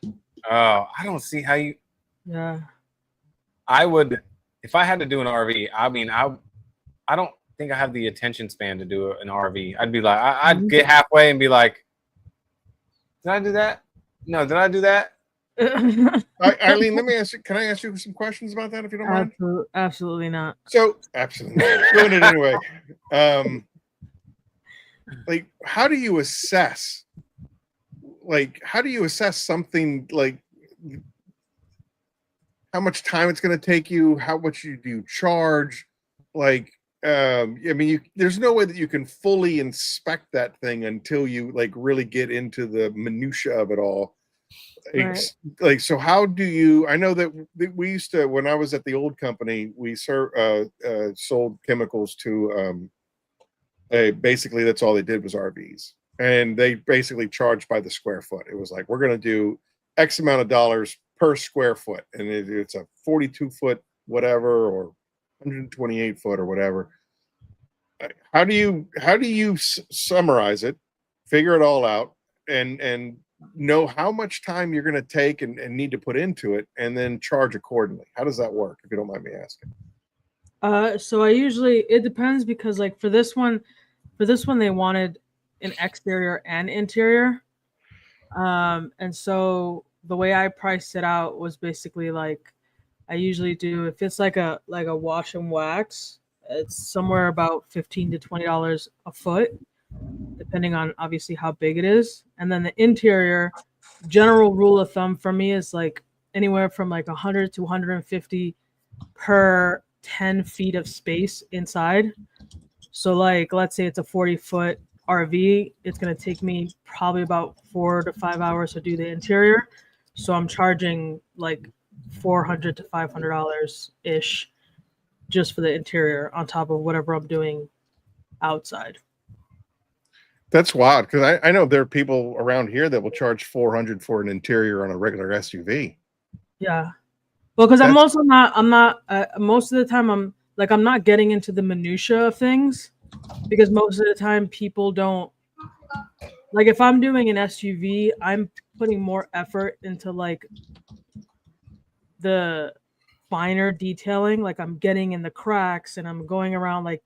Oh, I don't see how you... Yeah. I would... If I had to do an RV, I mean, I don't think I have the attention span to do an RV. I'd be like... I'd get halfway and be like, did I do that? No, did I do that? Eileen, let me ask you. Can I ask you some questions about that, if you don't mind? Absolutely not. So, absolutely not. Doing it anyway. Like, how do you assess? Like, how do you assess something like how much time it's going to take you? How much do you charge? Like, I mean, there's no way that you can fully inspect that thing until you like really get into the minutia of it all. Right. Like, so how do you? I know that we used to, when I was at the old company, we sold chemicals to basically that's all they did was RVs, and they basically charged by the square foot. It was like, we're going to do X amount of dollars per square foot, and it's a 42-foot whatever or 128 foot or whatever. How do you summarize it, figure it all out, and know how much time you're going to take and need to put into it, and then charge accordingly? How does that work, if you don't mind me asking? So I usually, it depends, because like for this one they wanted an exterior and interior. And so the way I priced it out was basically like, I usually do, if it's like a wash and wax, it's somewhere about $15 to $20 a foot, depending on obviously how big it is. And then the interior, general rule of thumb for me is like anywhere from like 100 to 150 per 10 feet of space inside. So like, let's say it's a 40-foot RV, it's going to take me probably about 4 to 5 hours to do the interior. So I'm charging like $400 to $500 ish just for the interior on top of whatever I'm doing outside. That's wild, because I know there are people around here that will charge $400 for an interior on a regular SUV. Yeah. Well, because I'm also not, most of the time I'm not getting into the minutia of things, because most of the time people don't, like if I'm doing an SUV, I'm putting more effort into like the finer detailing. Like I'm getting in the cracks and I'm going around like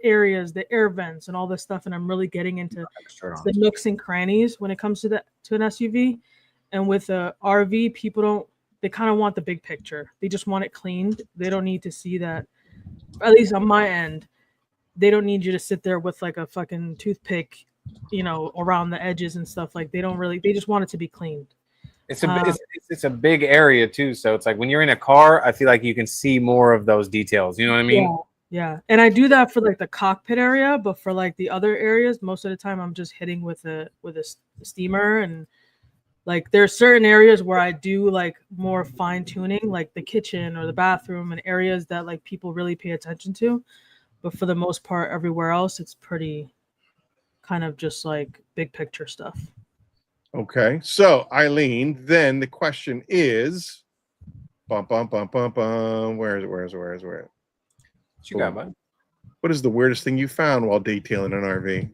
areas, the air vents and all this stuff. And I'm really getting into the nooks and crannies when it comes to an SUV. And with a RV, people they kind of want the big picture. They just want it cleaned. They don't need to see that, at least on my end, they don't need you to sit there with like a fucking toothpick, around the edges and stuff. Like they just want it to be cleaned. It's a big area too. So it's like when you're in a car, I feel like you can see more of those details. You know what I mean? Yeah. And I do that for like the cockpit area, but for like the other areas, most of the time I'm just hitting with a steamer. And like there's certain areas where I do like more fine tuning, like the kitchen or the bathroom, and areas that like people really pay attention to. But for the most part, everywhere else, it's pretty kind of just like big picture stuff. Okay. So Eileen, then the question is, Where is it? What you got, bud? What is the weirdest thing you found while detailing an RV?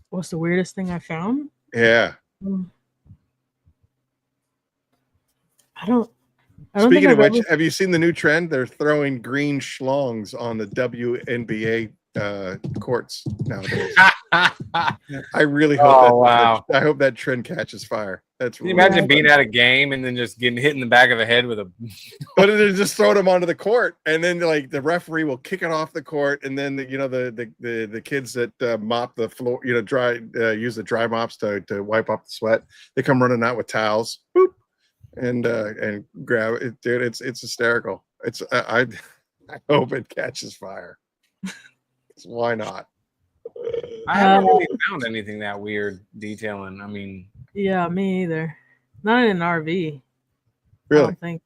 What's the weirdest thing I found? Yeah. I don't Speaking think of I've which, ever. have you seen the new trend? They're throwing green schlongs on the WNBA courts nowadays. I really hope I hope that trend catches fire. That's Can you imagine being at a game and then just getting hit in the back of the head with a but they're just throwing them onto the court, and then like the referee will kick it off the court, and then the kids that mop the floor, use the dry mops to wipe off the sweat. They come running out with towels, boop, and grab it, dude. It's hysterical. I hope it catches fire. Why not? I haven't really found anything that weird detailing. I mean, yeah, me either. Not in an RV. I Really? don't think.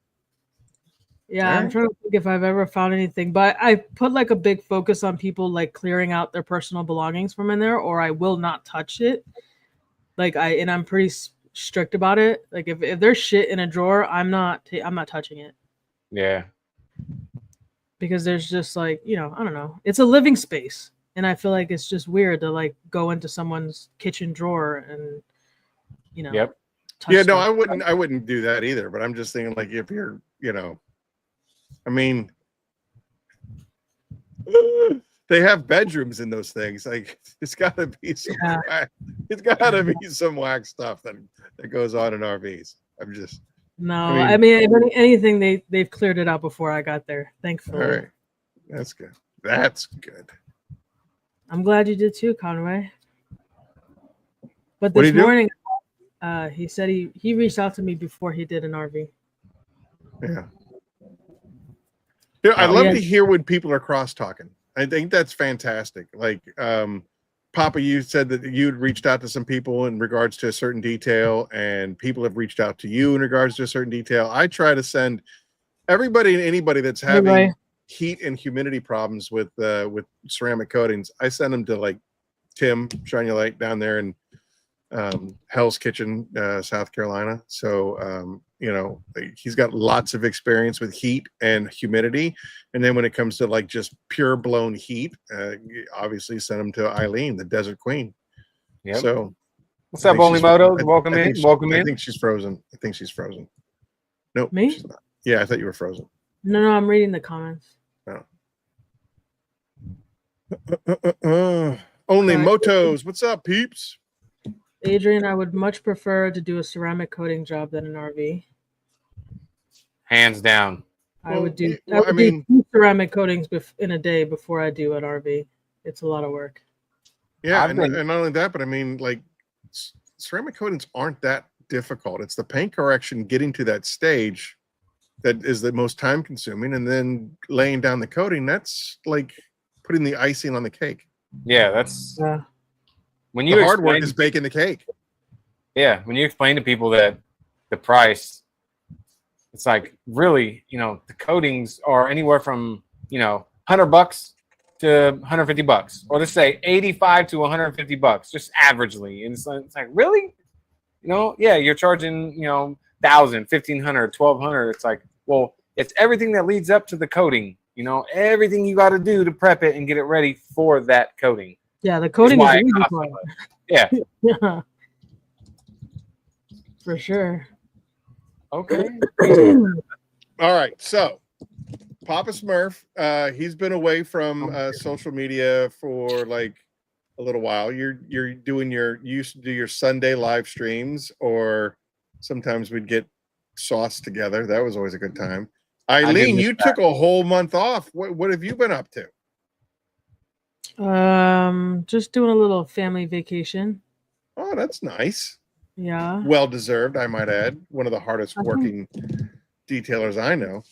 Yeah, All I'm right. trying to think if I've ever found anything, but I put like a big focus on people like clearing out their personal belongings from in there, or I will not touch it. I'm pretty strict about it. Like if there's shit in a drawer, I'm not touching it yeah. because there's just like I don't know. It's a living space, and I feel like it's just weird to like go into someone's kitchen drawer and Yep. touch Yeah, no, stuff. I wouldn't do that either. But I'm just thinking, like, if you're, I mean, they have bedrooms in those things. Like, it's got to be some whack stuff that goes on in RVs. I'm just No, I mean if anything, they've cleared it out before I got there. Thankfully. all right. That's good. That's good. I'm glad you did too, Conway. But What do this you do? morning, he said he reached out to me before he did an RV. Yeah. I'd love to hear when people are cross talking. I think that's fantastic. Like, Papa, you said that you'd reached out to some people in regards to a certain detail, and people have reached out to you in regards to a certain detail. I try to send everybody and anybody that's having heat and humidity problems with ceramic coatings. I send them to like Tim Shine Your Light down there in Hell's Kitchen, South Carolina. So he's got lots of experience with heat and humidity, and then when it comes to like just pure blown heat, obviously send him to Eileen, the Desert Queen. Yep. So what's up, Only Motos? Welcome in. I think she's frozen. Nope. Me? She's not. Yeah, I thought you were frozen. No, I'm reading the comments. Only Motos. What's up, peeps? Adrian, I would much prefer to do a ceramic coating job than an RV. Hands down. I would do 2 ceramic coatings in a day before I do an RV. It's a lot of work. Yeah, and not only that, but I mean, like, ceramic coatings aren't that difficult. It's the paint correction getting to that stage that is the most time consuming, and then laying down the coating, that's like putting the icing on the cake. Yeah, that's when the hard work is baking the cake. Yeah, when you explain to people that the price, it's like, really, the coatings are anywhere from $100 to $150, or let's say $85 to $150, just averagely. And it's like, really? Yeah, you're charging $1,000, $1,500, $1,200. It's like, well, it's everything that leads up to the coating. Everything you got to do to prep it and get it ready for that coating. Yeah, the coating is the easy part. Yeah. Yeah. For sure. Okay. All right. So, Papa Smurf, he's been away from social media for like a little while. You used to do your Sunday live streams, or sometimes we'd get sauce together. That was always a good time. Eileen, you took a whole month off. What have you been up to? Just doing a little family vacation. Oh, that's nice. Yeah. Well deserved, I might add. One of the hardest working detailers I know.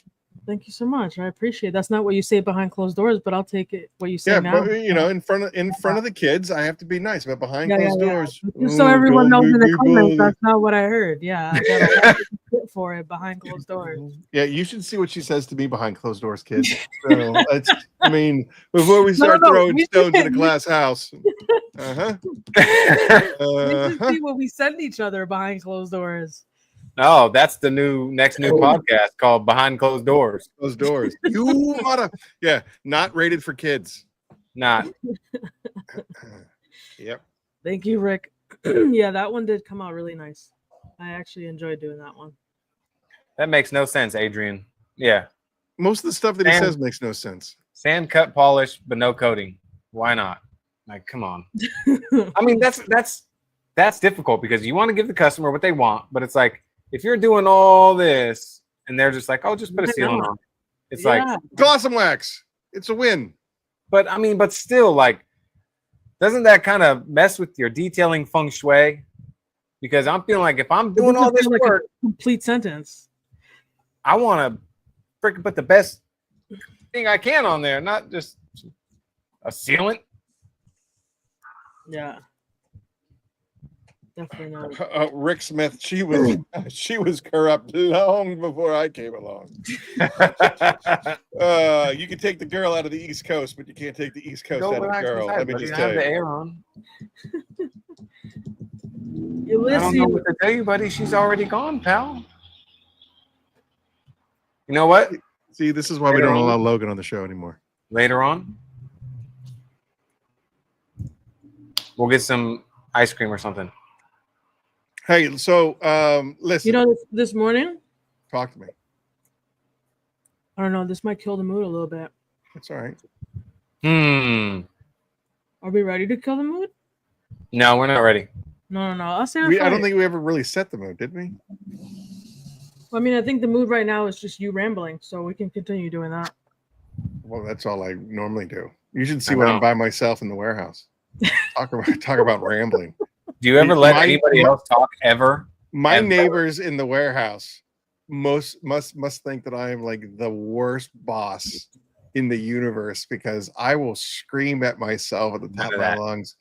Thank you so much. I appreciate it. That's not what you say behind closed doors, but I'll take it what you say now. But in front of the kids, I have to be nice, but behind closed doors. Just so everyone knows in the comments, that's not what I heard. Yeah, I got a lot of for it behind closed doors. Yeah, you should see what she says to me behind closed doors, kids. So before we start throwing stones in a glass house. We should see what we send each other behind closed doors. Oh, that's the next new podcast called Behind Closed Doors. Those doors. You mother. Yeah, not rated for kids. Not. Yep. Thank you, Rick. Yeah, that one did come out really nice. I actually enjoyed doing that one. That makes no sense, Adrian. Yeah. Most of the stuff that he Sand- says makes no sense. Sand cut polish, but no coating. Why not? Like, come on. I mean, that's difficult because you want to give the customer what they want, but it's like if you're doing all this and they're just like, oh, just put a sealant on. It's like Gloss and wax. It's a win. But I mean, but still, like, doesn't that kind of mess with your detailing feng shui? Because I'm feeling like if I'm doing all this work, complete sentence, I want to freaking put the best thing I can on there, not just a sealant. Yeah, definitely not. Rick Smith. She was corrupt long before I came along. You can take the girl out of the East Coast, but you can't take the East Coast out of the girl. Let me just tell you. The air on. Ulysses. I don't know what to tell you, buddy. She's already gone, pal. You know what? See, this is why we don't allow Logan on the show anymore. Later on, we'll get some ice cream or something. Hey, so listen. You know, this morning. Talk to me. I don't know. This might kill the mood a little bit. It's all right. Are we ready to kill the mood? No, we're not ready. No. I'll say I don't think we ever really set the mood, did we? Well, I mean, I think the mood right now is just you rambling, so we can continue doing that. Well, that's all I normally do. You should see when I'm by myself in the warehouse. Talk about rambling. Do you ever let anybody else talk ever? My neighbors in the warehouse must think that I am like the worst boss in the universe because I will scream at myself at the top of my lungs.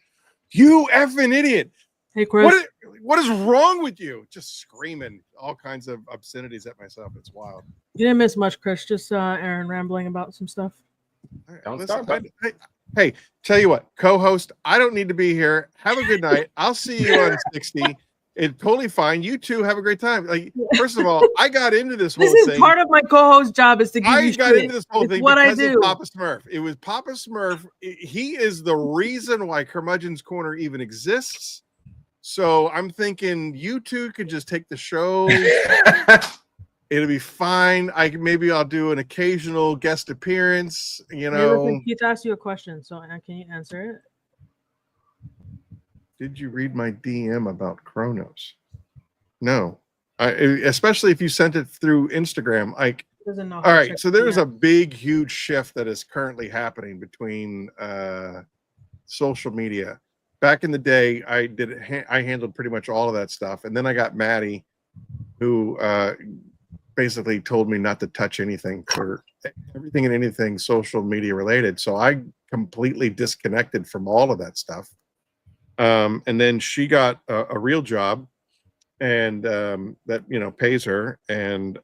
You effing idiot! Hey, Chris. What is wrong with you? Just screaming all kinds of obscenities at myself. It's wild. You didn't miss much, Chris. Just Aaron rambling about some stuff. Hey, tell you what, co-host, I don't need to be here. Have a good night. I'll see you on 60. It's totally fine. You two have a great time. Like, first of all, I got into this whole thing. This is part of my co-host job is to give you shit. I got into this whole thing what because I do. of Papa Smurf. It was Papa Smurf. He is the reason why Curmudgeon's Corner even exists. So I'm thinking you two could just take the show. It'll be fine. Maybe I'll do an occasional guest appearance. You know. Hey, Keith asked you a question, so can you answer it? Did you read my DM about Kronos? No. Especially if you sent it through Instagram. Like, doesn't know. All right, so there's a big, huge shift that is currently happening between social media. Back in the day, I handled pretty much all of that stuff, and then I got Maddie, who basically told me not to touch anything for everything and anything social media related. So I completely disconnected from all of that stuff. And then she got a real job, and that pays her, and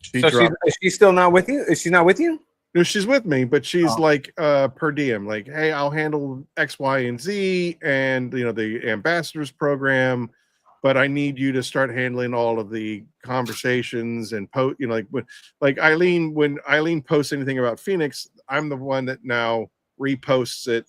she's still not with you? Is she not with you? No, she's with me, but she's like per diem, like, hey, I'll handle X, Y, and Z, and the ambassadors program, but I need you to start handling all of the conversations and like Eileen, when Eileen posts anything about Phoenix, I'm the one that now reposts it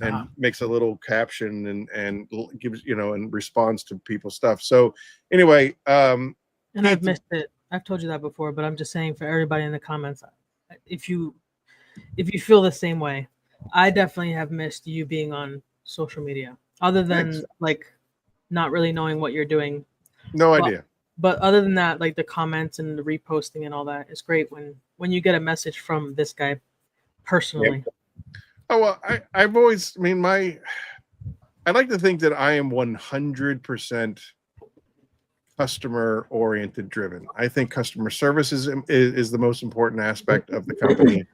and makes a little caption and gives and responds to people's stuff. So anyway, and I've missed it. I've told you that before, but I'm just saying for everybody in the comments, if you feel the same way, I definitely have missed you being on social media, other than like not really knowing what you're doing. No idea. But other than that, like the comments and the reposting and all that, it's great when you get a message from this guy personally. Yep. Oh, well, I've always, I like to think that I am 100% customer oriented driven. I think customer service is the most important aspect of the company.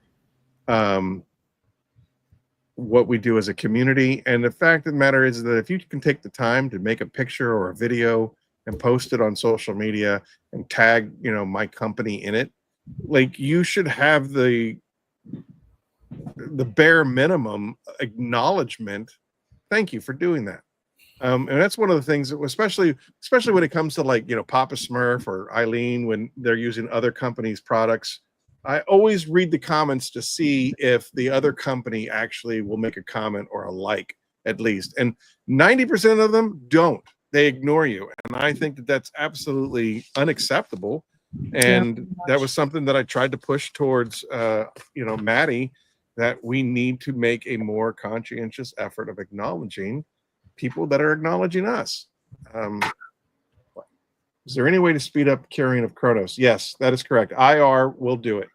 What we do as a community, and the fact of the matter is that if you can take the time to make a picture or a video and post it on social media and tag my company in it, like, you should have the bare minimum acknowledgement. Thank you for doing that. And that's one of the things that, especially when it comes to like, Papa Smurf or Eileen, when they're using other companies' products, I always read the comments to see if the other company actually will make a comment or a like, at least. And 90% of them don't. They ignore you. And I think that that's absolutely unacceptable. And that was something that I tried to push towards, Maddie, that we need to make a more conscientious effort of acknowledging people that are acknowledging us. Is there any way to speed up carrying of Kronos? Yes, that is correct. IR will do it.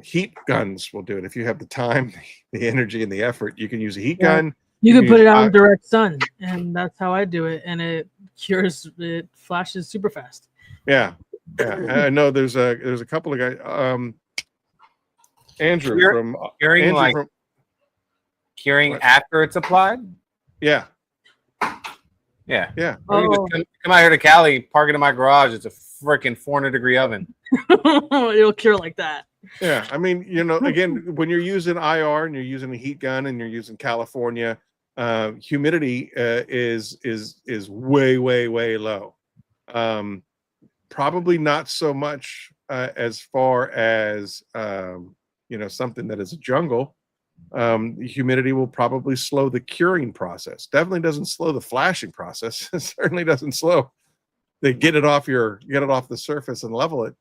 Heat guns will do it. If you have the time, the energy, and the effort, you can use a heat gun. You can put it out in direct sun, and that's how I do it. And it flashes super fast. Yeah. I know there's a couple of guys. Andrew from curing after it's applied. Yeah. Oh. Just come out here to Cali, park it in my garage. It's a freaking 400-degree oven. It'll cure like that. Yeah, I mean, again, when you're using IR and you're using a heat gun and you're using California, humidity is way low. Probably not so much as far as something that is a jungle. Humidity will probably slow the curing process. Definitely doesn't slow the flashing process. It certainly doesn't slow the get it off the surface and level it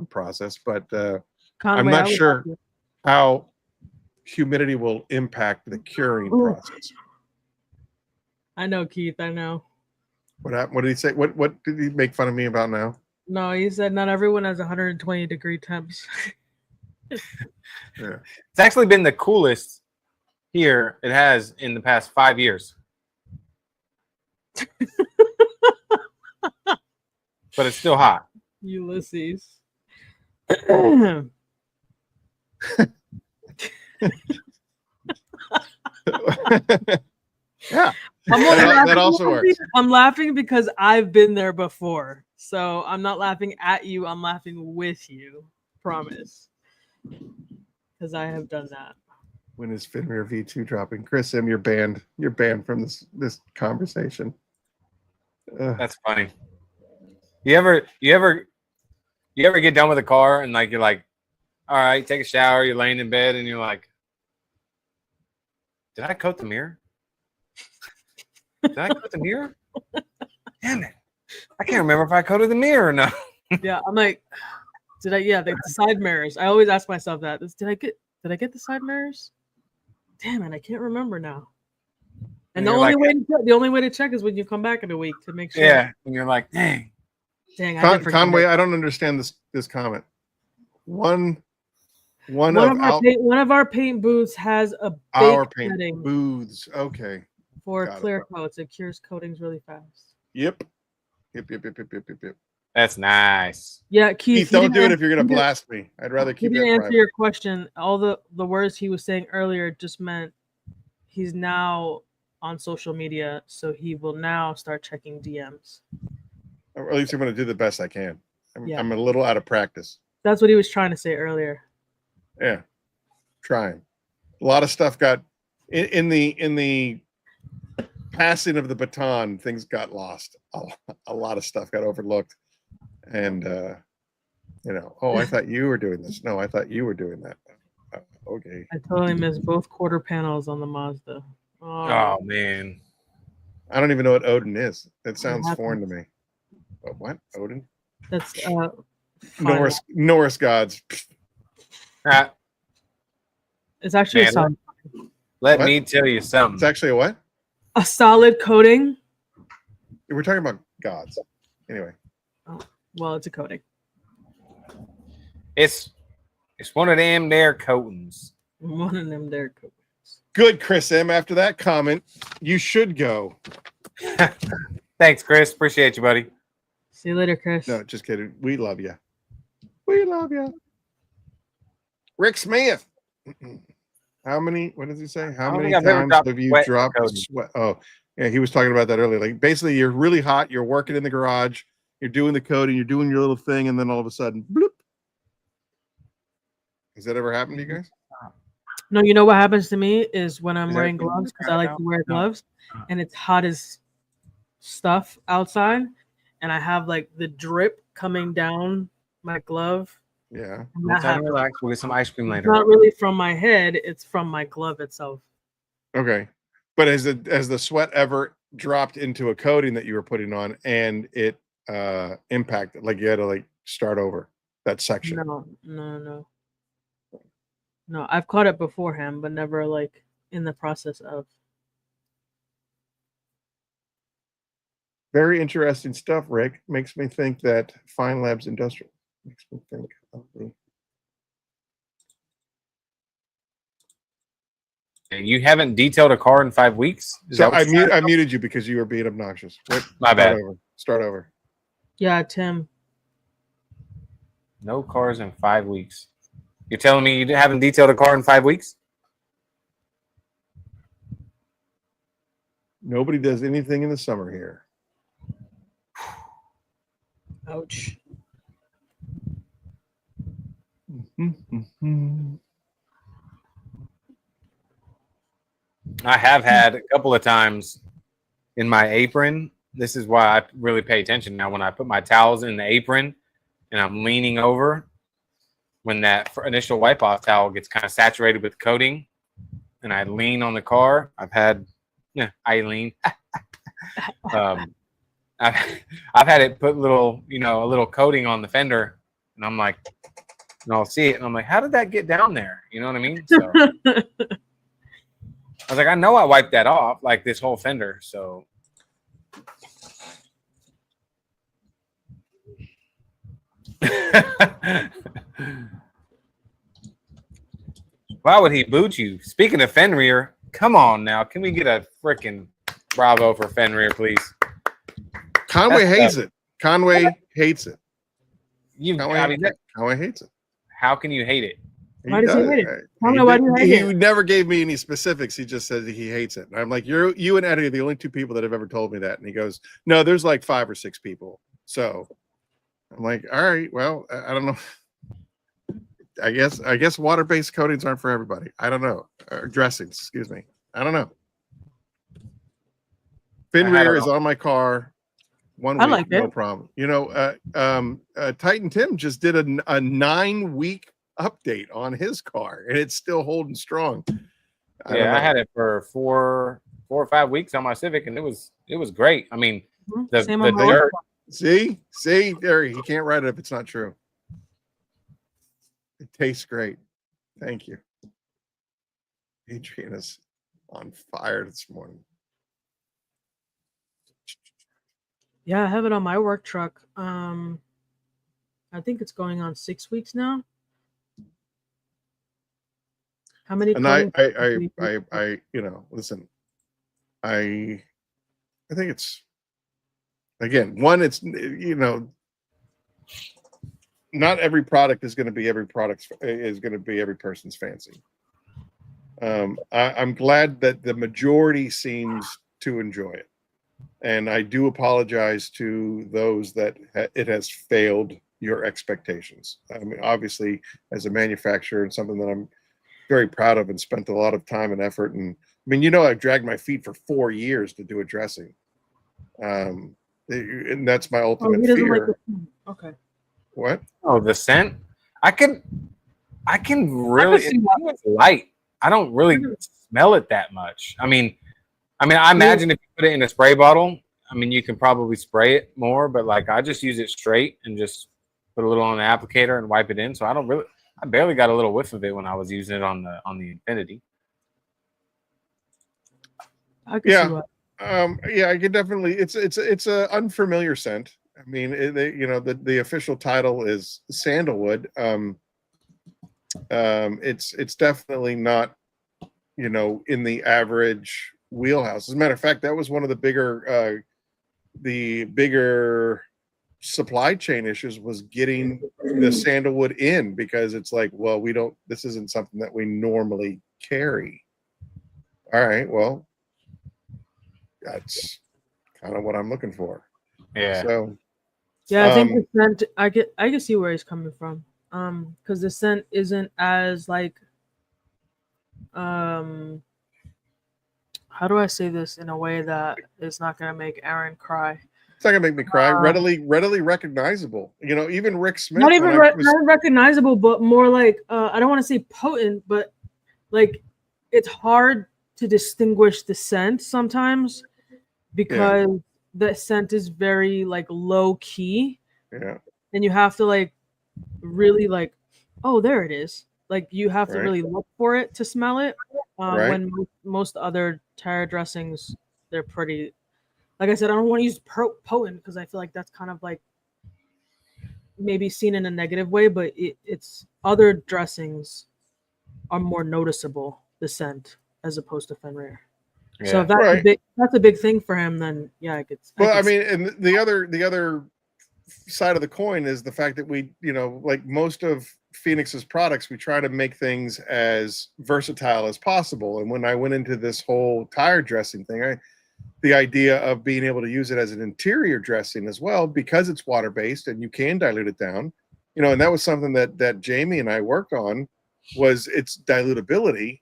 process. But I'm not sure how humidity will impact the curing process. I know, Keith. I know. What happened? What did he say? What did he make fun of me about now? No, he said not everyone has 120-degree temps. Yeah. It's actually been the coolest here it has in the past 5 years. But it's still hot. Ulysses. Yeah. That also works. I'm laughing because I've been there before. So I'm not laughing at you. I'm laughing with you. Promise. Because I have done that. When is Fenrir V2 dropping? Chris M, you're banned. You're banned from this conversation. That's funny. You ever get done with a car and you're like, all right, take a shower, you're laying in bed and you're like, did I coat the mirror? Did I coat the mirror? Damn it. I can't remember if I coated the mirror or not. Yeah, I'm like, the side mirrors. I always ask myself that. Did I get the side mirrors? Damn it, I can't remember now. And the only way to check is when you come back in a week to make sure. Yeah, and you're like, dang. Conway, I don't understand this comment. One of our paint booths has a paint booths. Okay. For clear coats, it cures coatings really fast. Yep. That's nice. Yeah, Keith, don't do it if you're gonna blast me. I'd rather keep it private. Answer your question. All the words he was saying earlier just meant he's now on social media, so he will now start checking DMs. Or at least I'm gonna do the best I can. I'm a little out of practice. That's what he was trying to say earlier. Yeah, trying. A lot of stuff got in the passing of the baton. Things got lost. A lot of stuff got overlooked. And I thought you were doing this. No, I thought you were doing that. Okay. I totally missed both quarter panels on the Mazda. Oh man. I don't even know what Odin is. That sounds foreign to me. But what? Odin? That's Norse gods. It's actually a solid. Let me tell you something. It's actually a what? A solid coating. We're talking about gods. Anyway. Oh, well, it's a coating. It's one of them there coatings. One of them there coatings. Good, Chris M. After that comment, you should go. Thanks, Chris. Appreciate you, buddy. See you later, Chris. No, just kidding. We love you. We love you. Rick Smith. How many? What does he say? How many times have you dropped sweat? Oh, yeah, he was talking about that earlier. Like basically, you're really hot. You're working in the garage. You're doing the coding. You're doing your little thing, and then all of a sudden, bloop. Has that ever happened to you guys? No, you know what happens to me is when I'm Is wearing everything gloves, because I dried like out? to wear No. gloves, and it's hot as stuff outside, and I have like the drip coming down my glove. Yeah. And Let's that have happens. relax. We'll get some ice cream It's later. not really from my head; it's from my glove itself. Okay. But has the sweat ever dropped into a coating that you were putting on and it impacted, like you had to like start over that section? No. I've caught it beforehand, but never like in the process of. Very interesting stuff, Rick. Makes me think that Fine Labs Industrial makes me think of the You haven't detailed a car in 5 weeks? Is So that what I you're saying? muted you because you were being obnoxious. Wait, My bad. Start over. Yeah, Tim. No cars in 5 weeks. You're telling me you haven't detailed a car in 5 weeks? Nobody does anything in the summer here. Ouch. I have had a couple of times in my apron. This is why I really pay attention now when I put my towels in the apron and I'm leaning over. When that initial wipe off towel gets kind of saturated with coating and I lean on the car, I lean. I've had it put a little coating on the fender, and I'm like, and I'll see it, and I'm like, how did that get down there? You know what I mean? So I was like, I know I wiped that off, like this whole fender. So why would he boot you? Speaking of Fenrir, come on now, can we get a freaking bravo for Fenrir, please? Conway hates it. Conway hates it. Conway hates it. How can you hate it? Why does he hate it? Why do you hate He it? never gave me any specifics. He just said that he hates it. And I'm like, you and Eddie are the only two people that have ever told me that. And he goes, no, there's like 5 or 6 people. So I'm like, all right, well, I don't know. I guess water-based coatings aren't for everybody. I don't know. Or dressings, excuse me. I don't know. Fenrir is on my car. 1 week, like no it. problem. Titan Tim just did a 9-week update on his car, and it's still holding strong. I had it for 4 or 5 weeks on my Civic, and it was great. I mean, the dirt. See, there he can't write it if it's not true. It tastes great. Thank you. Adrian is on fire this morning. Yeah, I have it on my work truck. I think it's going on 6 weeks now. How many? And listen, I think it's, again, one, it's, not every product is going to be every person's fancy. I'm glad that the majority seems to enjoy it. And I do apologize to those that it has failed your expectations. I mean, obviously, as a manufacturer, and something that I'm very proud of and spent a lot of time and effort. And I mean, I've dragged my feet for 4 years to do a dressing. And that's my ultimate fear. Okay. What? Oh, the scent? I can really, it's light. I don't really smell it that much. I mean, I imagine if you put it in a spray bottle, you can probably spray it more, but like I just use it straight and just put a little on the applicator and wipe it in. So I barely got a little whiff of it when I was using it on the Infinity. I can see what. I could definitely. It's a unfamiliar scent. I mean, the official title is sandalwood. It's definitely not, in the average wheelhouse. As a matter of fact, that was one of the bigger supply chain issues, was getting the sandalwood in, because it's like, well, this isn't something that we normally carry. All right, well, that's kind of what I'm looking for. Yeah. So yeah, I think the scent, I can see where he's coming from. Because the scent isn't as like how do I say this in a way that is not going to make Aaron cry? It's not gonna make me cry. Readily recognizable. You know, even Rick Smith. Not even not recognizable, but more like I don't want to say potent, but like it's hard to distinguish the scent sometimes because the scent is very like low key. Yeah. And you have to like really like, oh, there it is. Like you have to Right. really look for it to smell it. Right. When most other tire dressings, they're pretty. Like I said, I don't want to use potent because I feel like that's kind of like maybe seen in a negative way, but it's other dressings are more noticeable, the scent, as opposed to Fenrir. Yeah. So if that's a big thing for him, then yeah, I could. Well, I mean, and the other side of the coin is the fact that we, you know, like most of Phoenix's products, we try to make things as versatile as possible. And when I went into this whole tire dressing thing, the idea of being able to use it as an interior dressing as well, because it's water based and you can dilute it down, you know, and that was something that Jamie and I worked on, was its dilutability.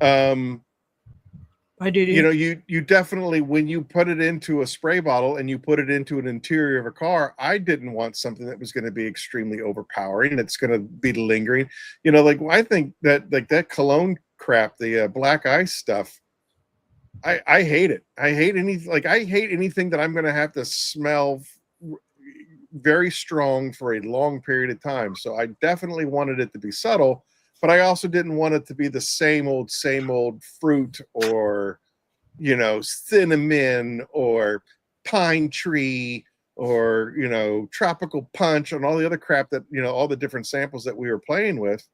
I do. You know, you definitely, when you put it into a spray bottle and you put it into an interior of a car, I didn't want something that was going to be extremely overpowering. It's going to be lingering. You know, like I think that like that cologne crap, the black ice stuff, I hate it. I hate anything that I'm going to have to smell very strong for a long period of time. So I definitely wanted it to be subtle, but I also didn't want it to be the same old fruit, or, you know, cinnamon or pine tree, or, you know, tropical punch, and all the other crap that, you know, all the different samples that we were playing with.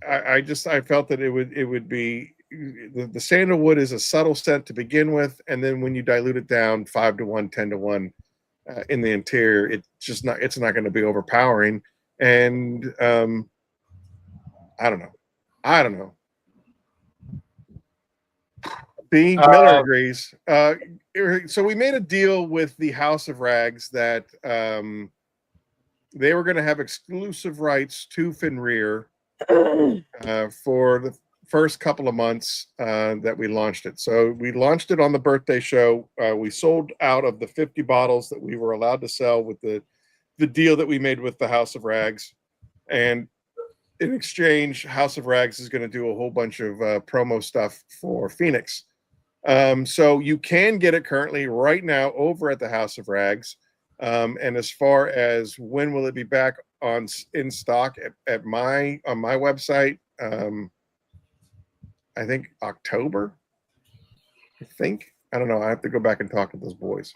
I felt that it would be, the sandalwood is a subtle scent to begin with, and then when you dilute it down 5 to 1, 10 to 1 in the interior, it's not going to be overpowering. And I don't know. B. Miller agrees. So we made a deal with the House of Rags that they were going to have exclusive rights to Fenrir for the first couple of months that we launched it. So we launched it on the birthday show. We sold out of the 50 bottles that we were allowed to sell with the deal that we made with the House of Rags. And in exchange, House of Rags is going to do a whole bunch of promo stuff for Phoenix. So you can get it currently right now over at the House of Rags. And as far as when will it be back in stock on my website, I think October. I don't know. I have to go back and talk to those boys.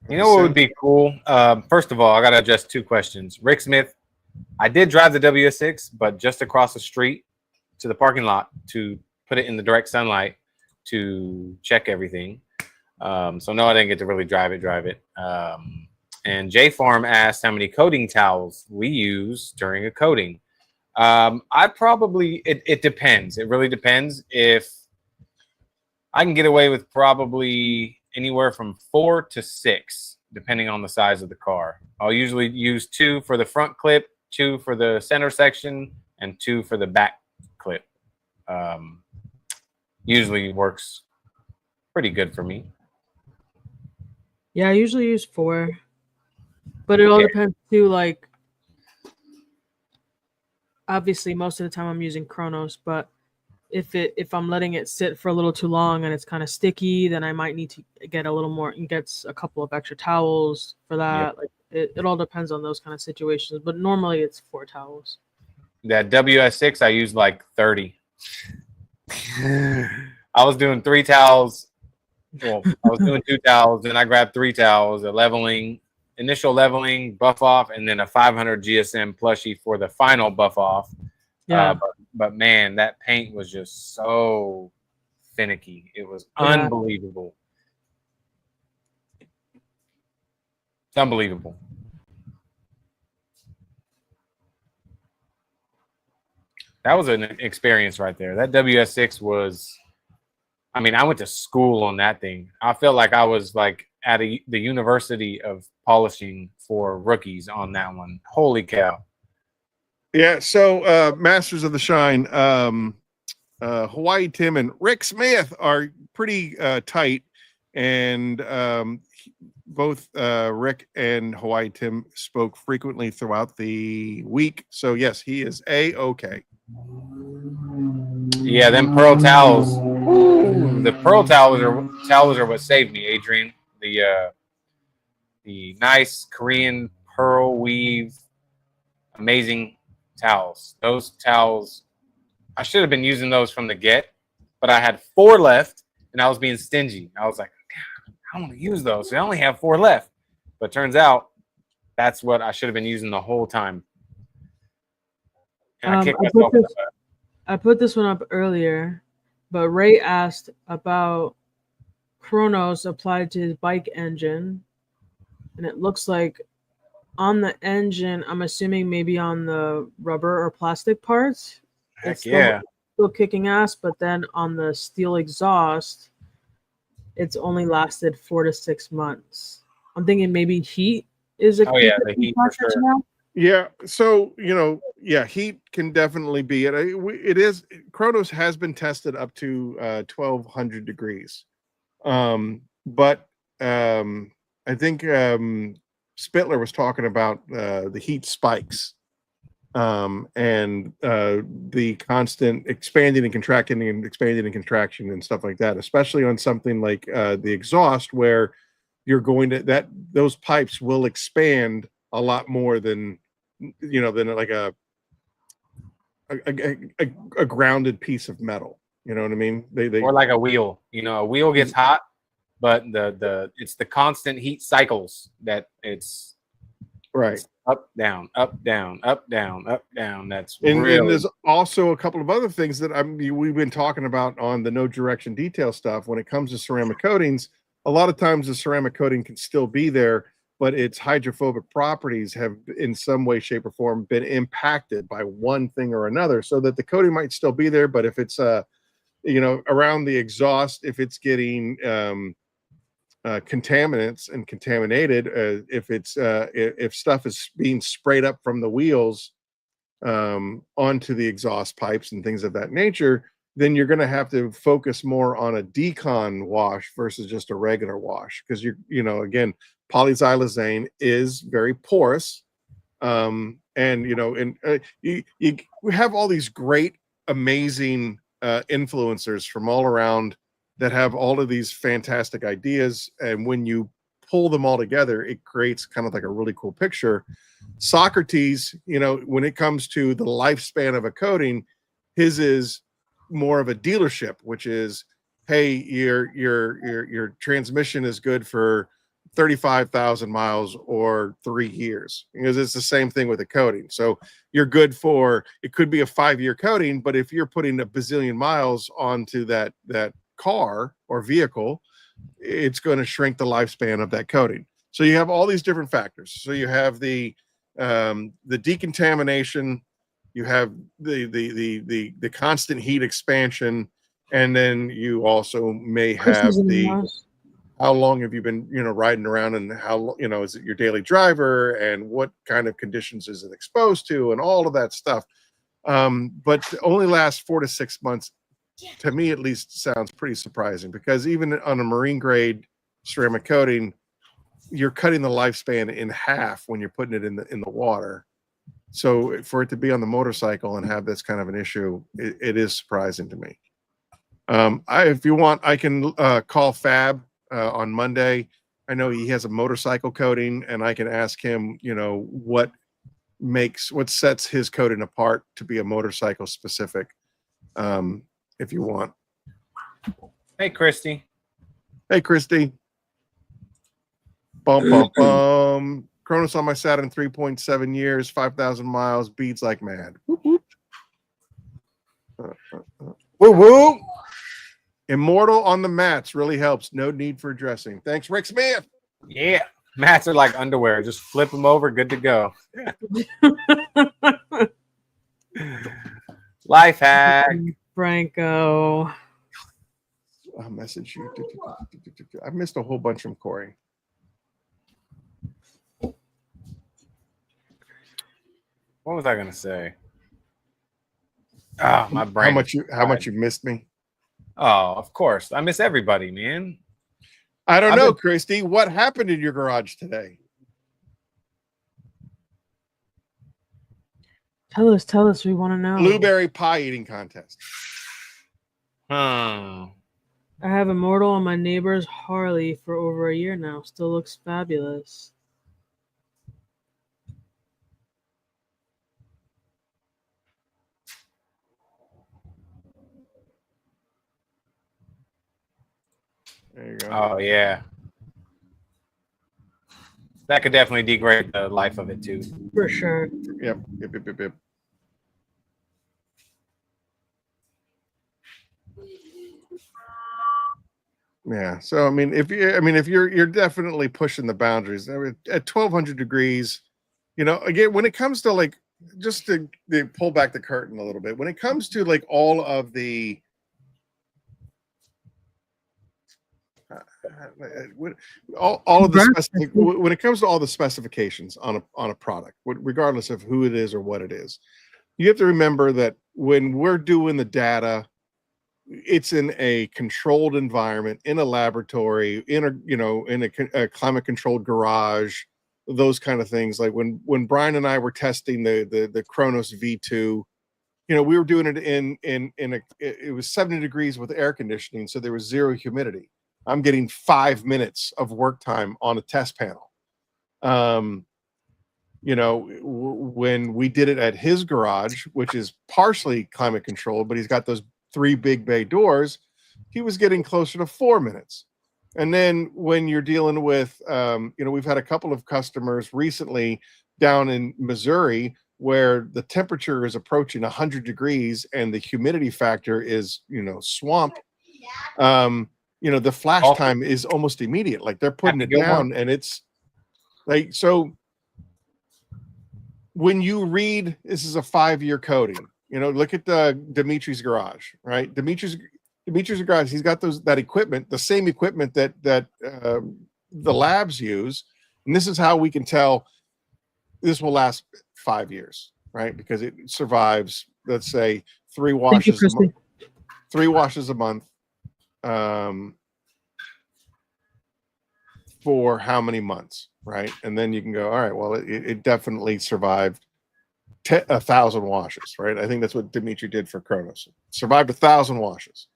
You know what would be cool? First of all, I got to address two questions. Rick Smith, I did drive the WS6, but just across the street to the parking lot to put it in the direct sunlight to check everything. So no, I didn't get to really drive it. And J Farm asked how many coating towels we use during a coating. I probably, it depends. It really depends. If I can get away with probably anywhere from 4 to 6, depending on the size of the car. I'll usually use 2 for the front clip, 2 for the center section, and 2 for the back clip. Usually works pretty good for me. Yeah, I usually use 4, but it all depends too. Like, obviously, most of the time I'm using Chronos, but if I'm letting it sit for a little too long and it's kind of sticky, then I might need to get a little more and get a couple of extra towels for that. Yep. Like it all depends on those kind of situations, but normally it's 4 towels. That WS6 I use like 30. I was doing 3 towels. Well, I was doing 2 towels, then I grabbed 3 towels, initial leveling, buff off, and then a 500 GSM plushie for the final buff off. Yeah. But man, that paint was just so finicky. It was unbelievable. It's unbelievable. That was an experience right there. That WS6 was, I mean, I went to school on that thing. I felt like I was like at the University of Polishing for rookies on that one. Holy cow. Yeah. So, Masters of the Shine, Hawaii Tim and Rick Smith are pretty tight, and both Rick and Hawaii Tim spoke frequently throughout the week. So yes, he is okay. Yeah, them pearl towels. Ooh, the pearl towels are what saved me, Adrian. The nice Korean pearl weave, amazing towels. Those towels, I should have been using those from the get, but I had 4 left, and I was being stingy. I was like, I want to use those. So I only have 4 left. But turns out that's what I should have been using the whole time. And I kicked myself in the butt. I put this one up earlier, but Ray asked about Chronos applied to his bike engine, and it looks like on the engine, I'm assuming maybe on the rubber or plastic parts, Heck yeah. still kicking ass, but then on the steel exhaust, it's only lasted 4 to 6 months. I'm thinking maybe heat is a the heat for sure. now. Yeah. So, heat can definitely be it. It is. Kronos has been tested up to 1200 degrees. But I think Spittler was talking about the heat spikes and the constant expanding and contracting and expanding and contraction and stuff like that, especially on something like the exhaust, where you're going to those pipes will expand a lot more than like a grounded piece of metal. You know what I mean? They or like a wheel. A wheel gets hot, but it's the constant heat cycles that it's right. Up, down, up, down, up, down, up, down. That's and really. There's also a couple of other things that we've been talking about on the no direction detail stuff. When it comes to ceramic coatings, a lot of times the ceramic coating can still be there, but its hydrophobic properties have in some way, shape, or form been impacted by one thing or another, so that the coating might still be there, but if it's around the exhaust, if it's getting contaminants and contaminated, if stuff is being sprayed up from the wheels onto the exhaust pipes and things of that nature, then you're going to have to focus more on a decon wash versus just a regular wash, because again, polyxylazane is very porous, you have all these great, amazing influencers from all around that have all of these fantastic ideas, and when you pull them all together, it creates kind of like a really cool picture. Socrates, when it comes to the lifespan of a coating, his is more of a dealership, which is, hey, your transmission is good for 35,000 miles or 3 years, because it's the same thing with a coating. So you're good for, it could be a 5-year coating, but if you're putting a bazillion miles onto that car or vehicle, it's going to shrink the lifespan of that coating. So you have all these different factors. So you have the decontamination, you have the constant heat expansion, and then you also may have how long have you been riding around, and how is it your daily driver, and what kind of conditions is it exposed to, and all of that stuff. But to only last 4 to 6 months, to me at least, sounds pretty surprising, because even on a marine grade ceramic coating, you're cutting the lifespan in half when you're putting it in the water. So for it to be on the motorcycle and have this kind of an issue, it is surprising to me. If you want, I can call Fab on Monday. I know he has a motorcycle coating, and I can ask him, what sets his coating apart to be a motorcycle specific. If you want. Hey, Christy. Hey, Christy. Bum, bum, bum. Kronos on my Saturn, 3.7 years, 5,000 miles, beads like mad. Whoop, whoop. Woo woo. Immortal on the mats really helps. No need for dressing. Thanks, Rick Smith. Yeah. Mats are like underwear. Just flip them over. Good to go. Life hack. Franco. I'll message you. I missed a whole bunch from Corey. What was I going to say? Oh, my brain. How much you missed me? Oh, of course. I miss everybody, man. I don't know, Christy. What happened in your garage today? Tell us. We want to know. Blueberry pie eating contest. Hmm. I have Immortal on my neighbor's Harley for over a year now. Still looks fabulous. There you go. Oh yeah. That could definitely degrade the life of it too. For sure. Yep. Yeah. So I mean, if you're definitely pushing the boundaries. I mean, at 1200 degrees, again, when it comes to like, just to pull back the curtain a little bit, when it comes to like all of the all of the when it comes to all the specifications on a product, regardless of who it is or what it is, you have to remember that when we're doing the data, it's in a controlled environment, in a laboratory, in a climate controlled garage, those kind of things. Like when Brian and I were testing the Kronos V2, we were doing it it was 70 degrees with air conditioning, so there was zero humidity. I'm getting 5 minutes of work time on a test panel. When we did it at his garage, which is partially climate controlled, but he's got those 3 big bay doors, he was getting closer to 4 minutes. And then when you're dealing with, we've had a couple of customers recently down in Missouri where the temperature is approaching 100 degrees and the humidity factor is, swamp. The flash time is almost immediate. Like they're putting it down, and it's like, so when you read, this is a 5-year coating, look at Dimitri's garage, right? Dimitri's garage, he's got that equipment, the same equipment that the labs use. And this is how we can tell this will last 5 years, right? Because it survives, let's say, 3 washes a month. 3 washes a month. For how many months, right? And then you can go, all right, well, it definitely survived 1,000 washes, right? I think that's what Dimitri did for Kronos. Survived 1,000 washes.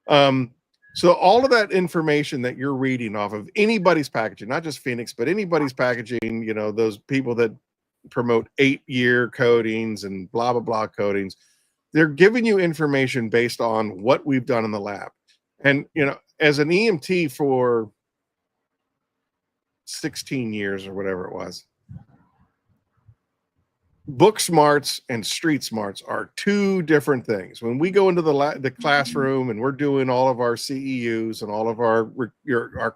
So all of that information that you're reading off of anybody's packaging, not just Phoenix, but anybody's packaging, those people that promote 8-year coatings and blah, blah, blah coatings, they're giving you information based on what we've done in the lab. And, as an EMT for 16 years or whatever it was, book smarts and street smarts are 2 different things. When we go into the classroom and we're doing all of our CEUs and all of our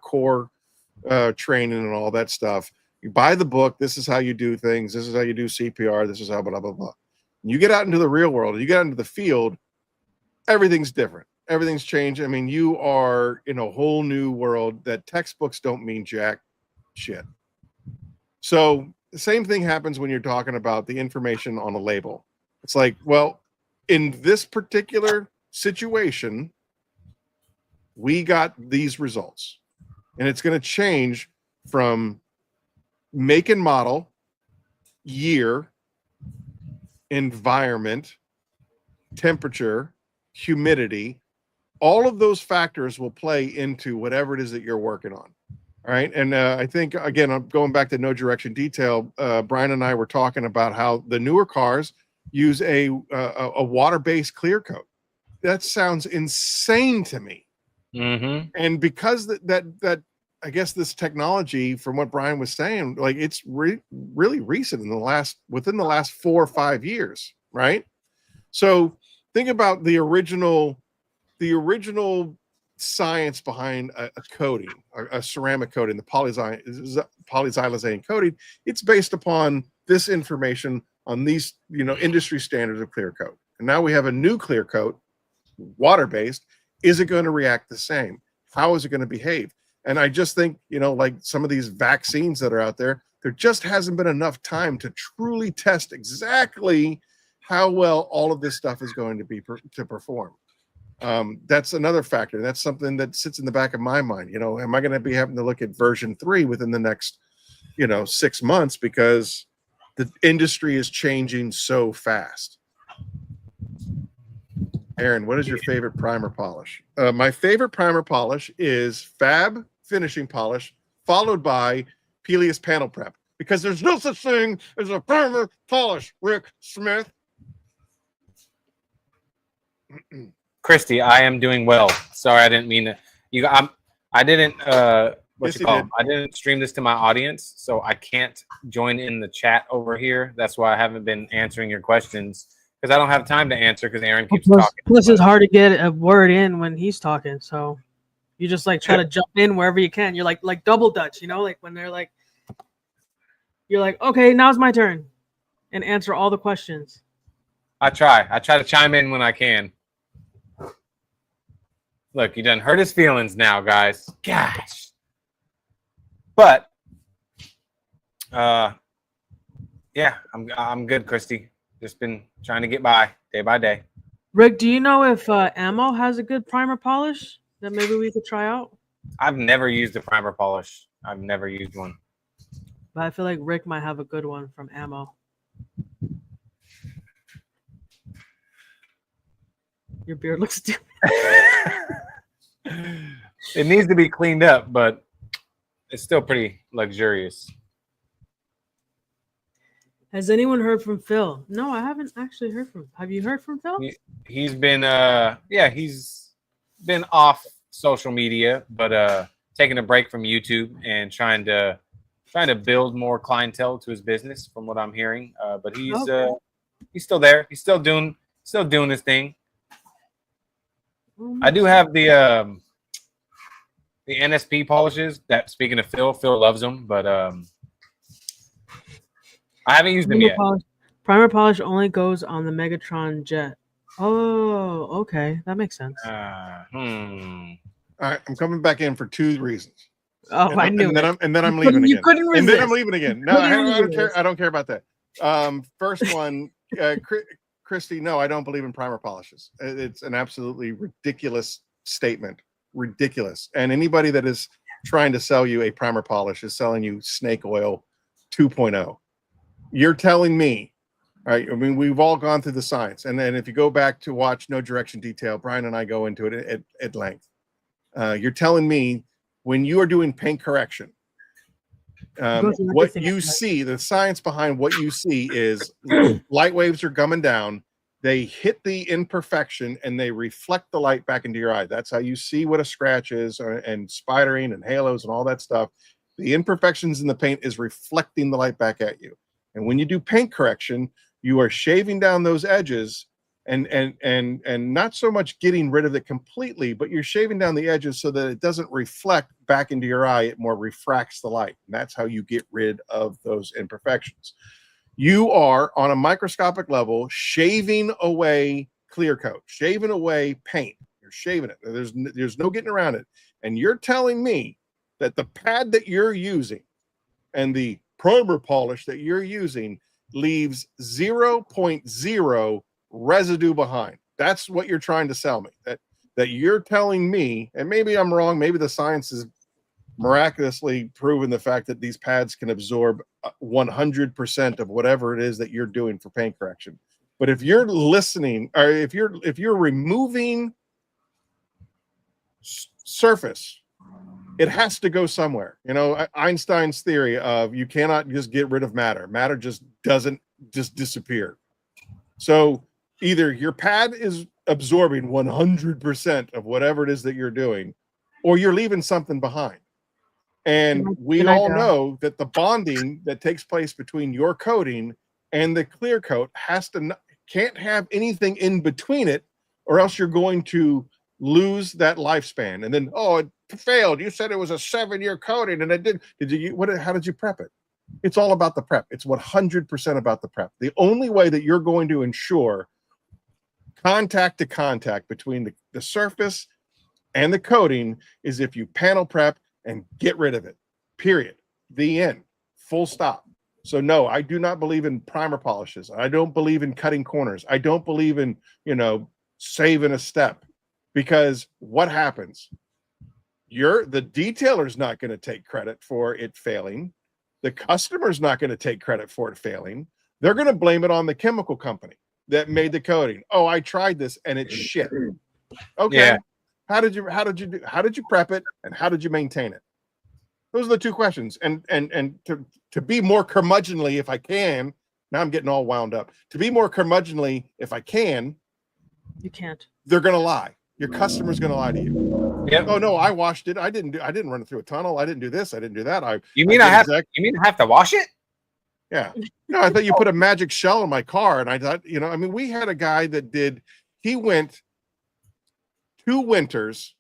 core training and all that stuff, you buy the book. This is how you do things. This is how you do CPR. This is how blah, blah, blah. You get out into the real world, you get out into the field, everything's different. Everything's changed. I mean, you are in a whole new world that textbooks don't mean jack shit. So the same thing happens when you're talking about the information on a label. It's like, well, in this particular situation, we got these results, and it's going to change from make and model, year, environment, temperature, humidity. All of those factors will play into whatever it is that you're working on. All right. And I think, again, I'm going back to No Direction Detail. Brian and I were talking about how the newer cars use a water-based clear coat. That sounds insane to me. Mm-hmm. And because that I guess this technology, from what Brian was saying, like it's really recent within the last 4 or 5 years, right? So think about the original science behind a coating, a ceramic coating, the polyxylazane coating. It's based upon this information on these, industry standards of clear coat. And now we have a new clear coat, water-based. Is it going to react the same? How is it going to behave? And I just think, like some of these vaccines that are out there, there just hasn't been enough time to truly test exactly how well all of this stuff is going to be to perform. That's another factor. That's something that sits in the back of my mind. You know, am I going to be having to look at version 3 within the next, 6 months, because the industry is changing so fast. Aaron, what is your favorite primer polish? My favorite primer polish is Fab finishing polish, followed by Peleus panel prep, because there's no such thing as a primer polish, Rick Smith. Christy, I am doing well. Sorry, I didn't mean to. I didn't. Yes, you call did. I didn't stream this to my audience, so I can't join in the chat over here. That's why I haven't been answering your questions, because I don't have time to answer because Aaron keeps talking. Plus, it's hard to get a word in when he's talking, so you just like try to jump in wherever you can. You're like double dutch, like when they're like, you're like, okay, now's my turn, and answer all the questions. I try to chime in when I can. Look, you done hurt his feelings now, guys. Gosh. But yeah, I'm good, Christy. Just been trying to get by day by day. Rick, do you know if Ammo has a good primer polish that maybe we could try out? I've never used a primer polish. I've never used one. But I feel like Rick might have a good one from Ammo. Your beard looks stupid. It needs to be cleaned up, but it's still pretty luxurious. Has anyone heard from Phil? No, I haven't actually heard from. Have you heard from Phil? He's been he's been off social media, but taking a break from YouTube and trying to build more clientele to his business, from what I'm hearing. But he's still there. He's still doing his thing. I do have the NSP polishes. That, speaking of Phil loves them, but I haven't used them yet. Primer polish only goes on the Megatron jet. Oh, okay, that makes sense. All right, I'm coming back in for 2 reasons. Oh, I knew it. And then I'm leaving again. You couldn't resist. And then I'm leaving again. No, I don't care. I don't care about that. First one, Christy, no, I don't believe in primer polishes. It's an absolutely ridiculous statement. Ridiculous. And anybody that is trying to sell you a primer polish is selling you snake oil 2.0. You're telling me, right? I mean, we've all gone through the science. And then if you go back to watch No Direction Detail, Brian and I go into it at length. You're telling me when you are doing paint correction, what you see, the science behind what you see is light waves are coming down, they hit the imperfection, and they reflect the light back into your eye. That's how you see what a scratch is, and spidering and halos and all that stuff. The imperfections in the paint is reflecting the light back at you. And when you do paint correction, you are shaving down those edges and not so much getting rid of it completely, but you're shaving down the edges so that it doesn't reflect back into your eye. It more refracts the light. And that's how you get rid of those imperfections. You are, on a microscopic level, shaving away clear coat, shaving away paint. You're shaving it. There's no getting around it. And you're telling me that the pad that you're using and the primer polish that you're using leaves 0.0 residue behind. That's what you're trying to sell me. That you're telling me, and maybe I'm wrong, maybe the science is miraculously proven the fact that these pads can absorb 100% of whatever it is that you're doing for paint correction. But if you're listening, or if you're removing surface, it has to go somewhere. Einstein's theory of you cannot just get rid of matter. Matter just doesn't just disappear. So either your pad is absorbing 100% of whatever it is that you're doing, or you're leaving something behind. And we all know that the bonding that takes place between your coating and the clear coat can't have anything in between it, or else you're going to lose that lifespan. And then, oh, it failed. You said it was a 7-year coating, and it did. How did you prep it? It's all about the prep. It's 100% about the prep. The only way that you're going to ensure contact to contact between the surface and the coating is if you panel prep and get rid of it. Period. The end. Full stop. So no, I do not believe in primer polishes. I don't believe in cutting corners. I don't believe in, saving a step, because what happens? The detailer's not going to take credit for it failing. The customer's not going to take credit for it failing. They're going to blame it on the chemical company that made the coating. Oh, I tried this and it's shit. Okay. Yeah. How did you prep it, and how did you maintain it? Those are the two questions. And to be more curmudgeonly, if I can, now I'm getting all wound up. To be more curmudgeonly, if I can, You can't. they're going to lie. Your customer's going to lie to you. Yep. Oh no, I washed it. I didn't run it through a tunnel. I didn't do this. I didn't do that. You mean I have to wash it? Yeah. No, I thought you put a magic shell in my car, and I thought, we had a guy that he went 2 winters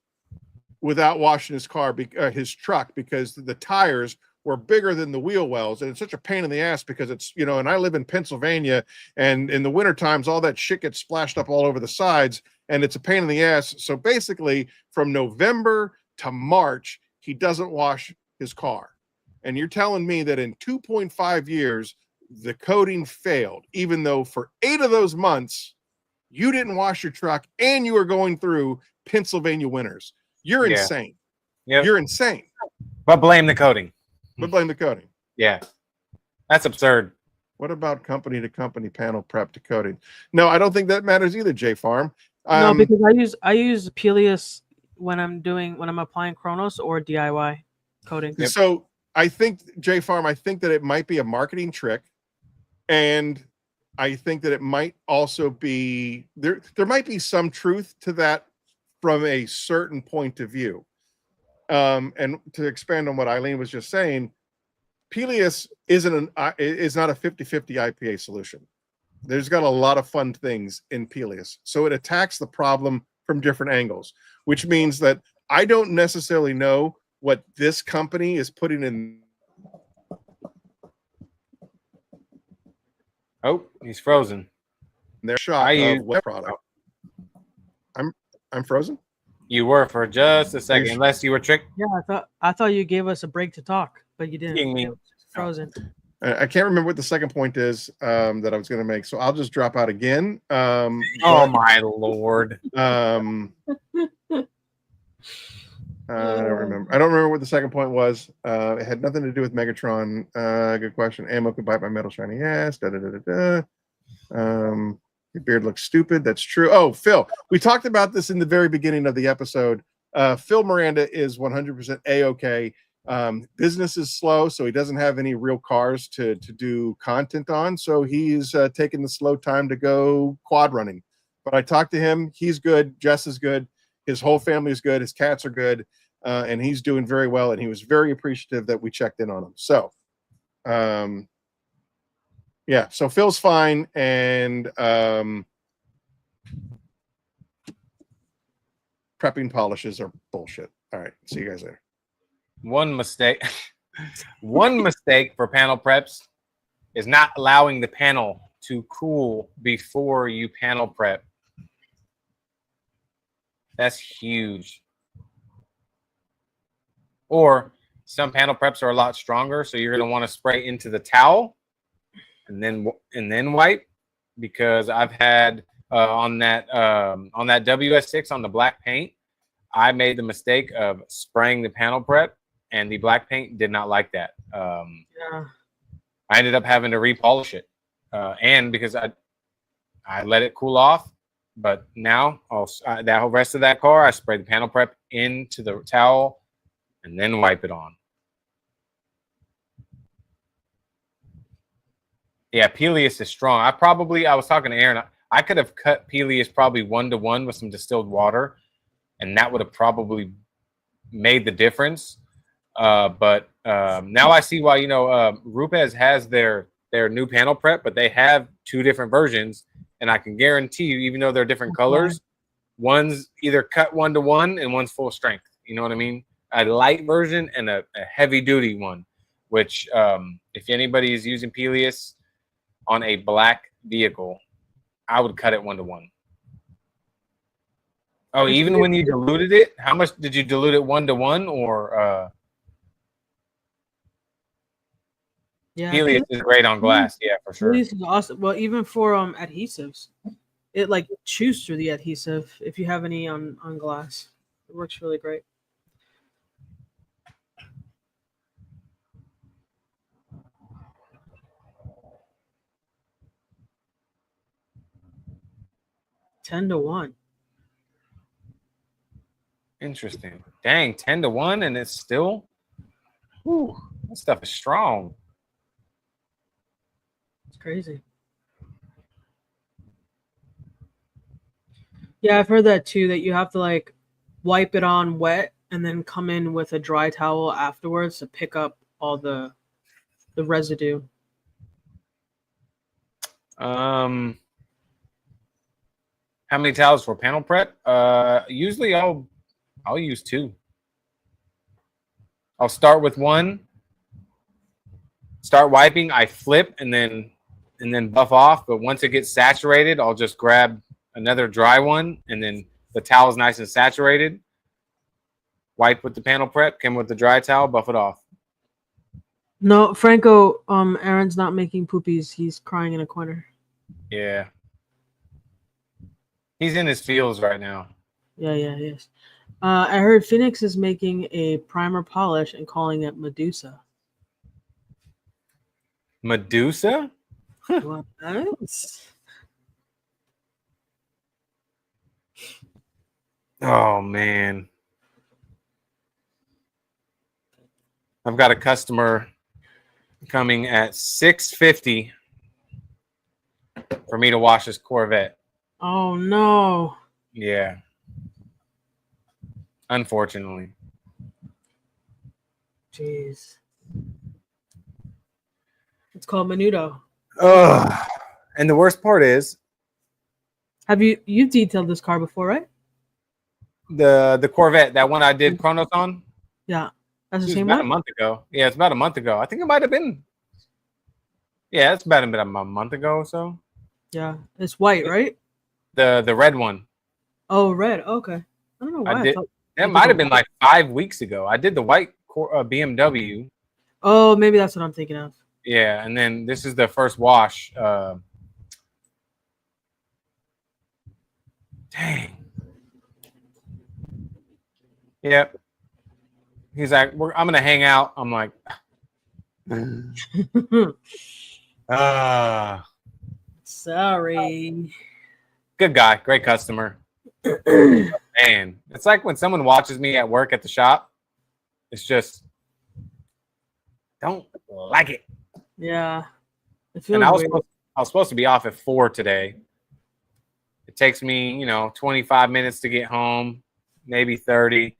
without washing his car, his truck, because the tires were bigger than the wheel wells, and it's such a pain in the ass because it's, and I live in Pennsylvania, and in the winter times all that shit gets splashed up all over the sides, and it's a pain in the ass. So basically from November to March he doesn't wash his car. And you're telling me that in 2.5 years the coating failed, even though for 8 of those months you didn't wash your truck and you were going through Pennsylvania winters? You're insane. Yep. You're insane. But blame the coating. But blame the coating. Yeah. That's absurd. What about company to company panel prep to coating? No, I don't think that matters either, J Farm. No, because I use Pelias when I'm applying Chronos or DIY coating. Yep. So I think, J Farm, I think that it might be a marketing trick, and I think that it might also be there might be some truth to that from a certain point of view. And to expand on what Eileen was just saying, Pelias is not a 50-50 IPA solution. There's got a lot of fun things in Pelias. So it attacks the problem from different angles, which means that I don't necessarily know what this company is putting in Oh, he's frozen. their shot of web product. I'm frozen. You were for just a second, unless you were tricked. Yeah, I thought you gave us a break to talk, but you didn't. Me. It was frozen. I can't remember what the second point is that I was going to make, so I'll just drop out again. Oh my lord! I don't remember. I don't remember what the second point was. It had nothing to do with Megatron. Good question. Ammo could bite my metal shiny ass. Your beard looks stupid. That's true. Oh, Phil, we talked about this in the very beginning of the episode. Phil Miranda is 100% A-okay. Business is slow, so he doesn't have any real cars to do content on. So he's taking the slow time to go quad running. But I talked to him. He's good. Jess is good. His whole family is good. His cats are good. And he's doing very well. And he was very appreciative that we checked in on him. So, yeah, so Phil's fine. And prepping polishes are bullshit. All right. See you guys later. One mistake for panel preps is not allowing the panel to cool before you panel prep. That's huge. Or some panel preps are a lot stronger, so you're going to want to spray into the towel and then wipe, because I've had on that WS6 on the black paint, I made the mistake of spraying the panel prep, and the black paint did not like that. Yeah. I ended up having to repolish it, and because I let it cool off. But now that whole rest of that car, I spray the panel prep into the towel and then wipe it on. Yeah, Pelias is strong. I was talking to Aaron. I could have cut Pelias probably 1-to-1 with some distilled water, and that would have probably made the difference. But now I see why, Rupes has their new panel prep, but they have 2 different versions. And I can guarantee you, even though they're different colors, one's either cut 1-to-1 and one's full strength. You know what I mean? A light version and a heavy duty one, which if anybody is using Pelias on a black vehicle, I would cut it 1-to-1. Oh, even when you diluted it, how much did you dilute it 1-to-1 or? Yeah, Helios is great on glass. Yeah, for sure. Helios is awesome. Well, even for adhesives, it like chews through the adhesive if you have any on glass. It works really great. Ten to 1. Interesting. Dang, 10 to 1, and it's still. Whew, that stuff is strong. It's crazy. Yeah, I've heard that too. That you have to like wipe it on wet and then come in with a dry towel afterwards to pick up all the residue. How many towels for panel prep? Usually I'll use 2. I'll start with 1. Start wiping, I flip and then buff off. But once it gets saturated, I'll just grab another dry one, and then the towel's nice and saturated. Wipe with the panel prep, come with the dry towel, buff it off. No, Franco, Aaron's not making poopies. He's crying in a corner. Yeah. He's in his feels right now. Yeah, yes. I heard Phoenix is making a primer polish and calling it Medusa. Medusa? What? Oh man. I've got a customer coming at $650 for me to wash his Corvette. Oh no. Yeah. Unfortunately. Jeez. It's called Menudo. Ugh. And the worst part is You've detailed this car before, right? the Corvette, that one I did Chronos on. Yeah. That's the It was same about one? a month ago. Yeah, it's about a month ago. I think it might have been. Yeah, it's about a month ago or so. Yeah. It's white, right? The red one. Oh, red. Okay. I don't know why I thought That might have been like 5 weeks ago. I did the white BMW. Oh, maybe that's what I'm thinking of. Yeah, and then this is the first wash. Dang. Yep. He's like, I'm gonna hang out. I'm like, Sorry. good guy, great customer. Man, it's like when someone watches me at work at the shop. It's just don't like it. Yeah. It And feels I was supposed to be off at 4 today. It takes me, 25 minutes to get home, maybe 30.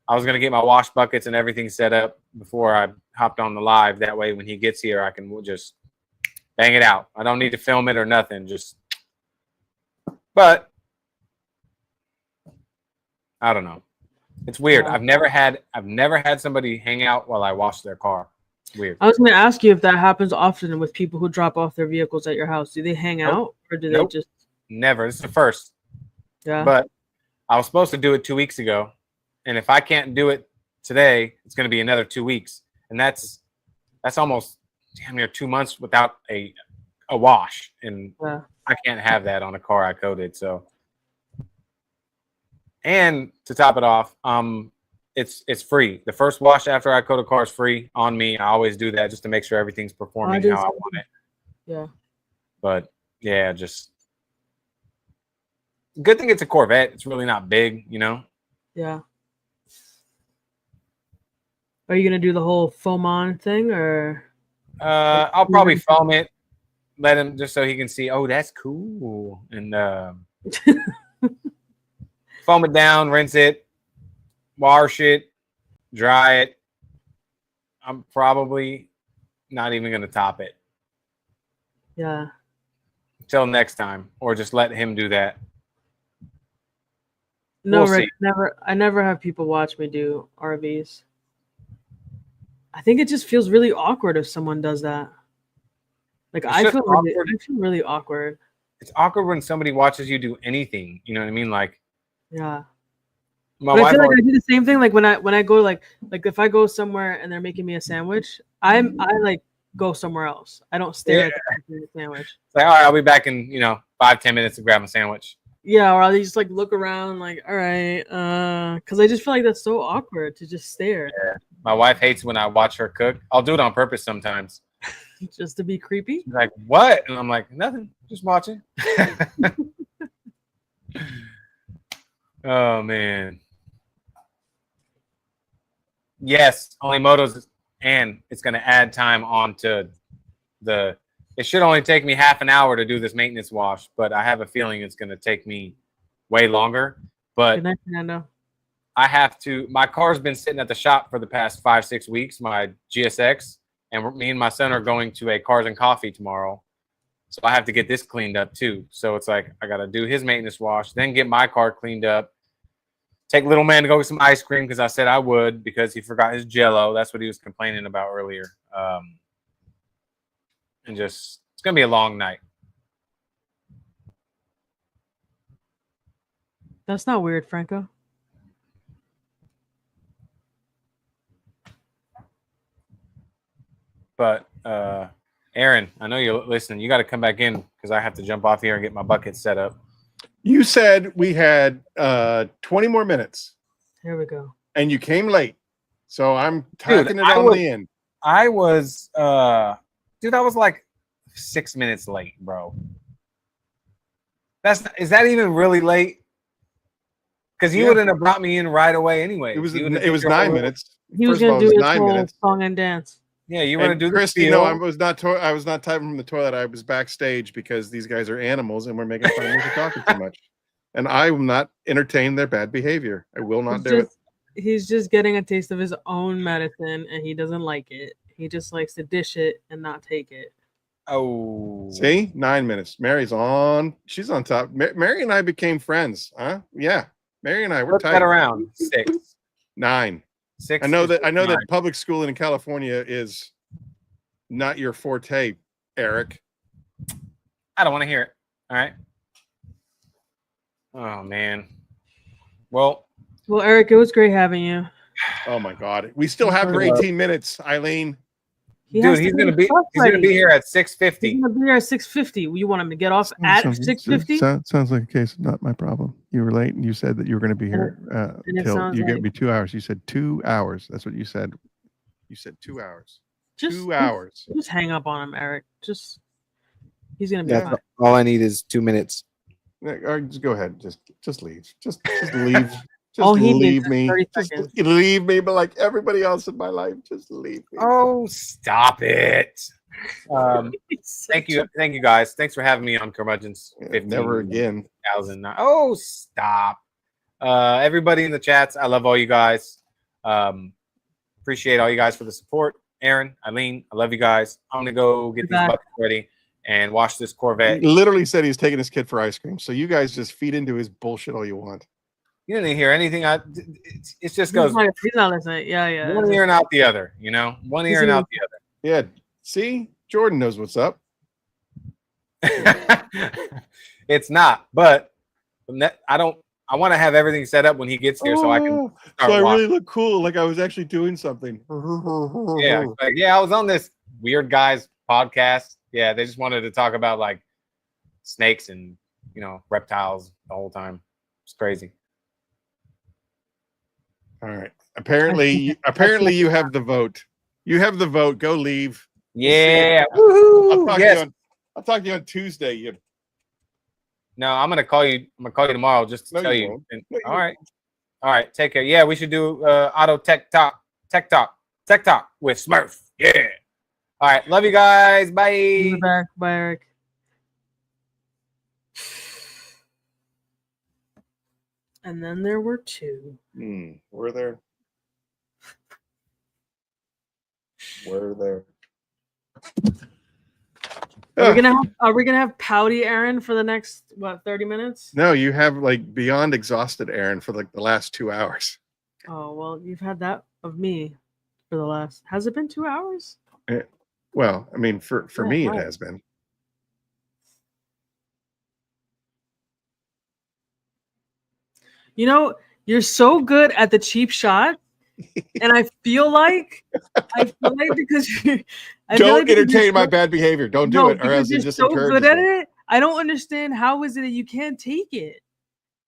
I was gonna get my wash buckets and everything set up before I hopped on the live. That way, when he gets here, I can just bang it out. I don't need to film it or nothing. But I don't know. It's weird. Yeah. I've never had somebody hang out while I wash their car. It's weird. I was going to ask you if that happens often with people who drop off their vehicles at your house. Do they hang out or do they just? Never. It's the first. Yeah. But I was supposed to do it 2 weeks ago, and if I can't do it today, it's going to be another 2 weeks, and that's almost damn near 2 months without a wash, and Yeah. I can't have that on a car I coated. So, and to top it off, it's free. The first wash after I coat a car is free on me. I always do that just to make sure everything's performing how I want it. Yeah. But yeah, just good thing it's a Corvette. It's really not big, Yeah. Are you going to do the whole foam on thing or? I'll probably foam it, let him just so he can see. Oh, that's cool, and foam it down, rinse it, wash it, dry it. I'm probably not even gonna top it. Yeah. Till next time, or just let him do that. No, We'll Rick, see. I never have people watch me do RVs. I think it just feels really awkward if someone does that. Like It's I just feel awkward. really awkward. It's awkward when somebody watches you do anything. You know what I mean? Like Yeah. my But I wife. feel like I do the same thing. Like when I go like if I go somewhere and they're making me a sandwich, I like go somewhere else. I don't stare at the sandwich. It's like, all right, I'll be back in 5-10 minutes to grab a sandwich. Yeah, or I'll just like look around, like, all right, because I just feel like that's so awkward to just stare, Yeah. My wife hates when I watch her cook. I'll do it on purpose sometimes. just to be creepy. She's like, what? And I'm like, nothing, just watching. Oh man. Yes, only motos, and it's going to add time onto the. It should only take me half an hour to do this maintenance wash, but I have a feeling it's going to take me way longer. But Good night, Fernando. I have to. My car's been sitting at the shop for the past 5-6 weeks. My GSX, and me and my son are going to a Cars and Coffee tomorrow, so I have to get this cleaned up too. So it's like I got to do his maintenance wash, then get my car cleaned up. Take little man to go get some ice cream because I said I would because he forgot his Jell-O. That's what he was complaining about earlier. And just it's gonna be a long night. That's not weird, Franco. But Aaron, I know you're listening. You got to come back in because I have to jump off here and get my bucket set up. You said we had 20 more minutes, Here we go. and you came late, so I'm tacking it I on was- the end. I was I was like 6 minutes late, bro. Is that even really late? Because you Yeah. wouldn't have brought me in right away anyway. It was 9 minutes. He was First of all, gonna it do was his 9 whole minutes. song and dance. Yeah, you want to And do Christy, the no, spiel. I was not typing from the toilet. I was backstage because these guys are animals and we're making fun of them for talking too much. And I will not entertain their bad behavior. I will not do it. He's just getting a taste of his own medicine, and he doesn't like it. He just likes to dish it and not take it. Oh, See, 9 minutes. Mary's on. She's on top. Mary and I became friends. Huh? Yeah. Mary and I were flip that tight. around. 6. 9. 6. I know is that nine. public schooling in California is not your forte, Eric. I don't want to hear it. All right. Oh man. Well, Eric, it was great having you. Oh my God. We still have for 18 minutes, Eileen. He has dude, he's to gonna get be his stuff he's gonna be ready. here at He's 6:50. gonna be here at 6:50. You want him to get off at 6:50? Sounds like a case of not my problem. You were late and you said that you were going to be here And it till sounds you're going to like- be 2 hours. You said 2 hours. That's what you said. You said 2 hours. Just 2 hours. Just hang up on him, Eric. He's gonna be Yeah. fine. All I need is 2 minutes. Or just go ahead. Just leave. Just leave. Just All he needs leave is me. 30 Just seconds. leave me. But like everybody else in my life, just leave me. Oh, stop it. Thank you guys. Thanks for having me on Curmudgeon's Yeah, 15. never again. 2009. Oh, stop. Everybody in the chats, I love all you guys. Appreciate all you guys for the support. Aaron, Eileen, I love you guys. I'm gonna go get these Back. buckets ready and wash this Corvette. He literally said he's taking his kid for ice cream. So you guys just feed into his bullshit all you want. You didn't hear anything. It just He's goes not listening. Yeah. one ear and out the other. One ear and out the Yeah. See, Jordan knows what's up. other. It's not, but I want to have everything set up when he gets here so I can Oh, start so I watching. really look cool, like I was actually doing something. Yeah, like, I was on this weird guys podcast. Yeah, they just wanted to talk about like snakes and reptiles the whole time. It's crazy. All right. Apparently, you have the vote. You have the vote. Go leave. Yeah. I'll Woohoo! talk, Yes. to you I'll talk to you on Tuesday. You No, I'm gonna call you. I'm gonna call you tomorrow just to No, tell you you. won't. And- No, you all right. Take care. Yeah, we should do auto tech talk with Smurf. Yeah. All right. Love you guys. Bye. Back. Bye, Eric. And then there were two. We're there. We're there. Are we gonna have pouty Aaron for the next 30 minutes? No, you have like beyond exhausted Aaron for like the last 2 hours. Oh well, you've had that of me for the last. Has it been 2 hours? Well, I mean, for Oh, me, wow. it has been. You're so good at the cheap shot, and I feel like I feel like because Don't entertain my bad behavior. Don't do it, or else it you're just so good encourages at me. it. I don't understand how is it that you can't take it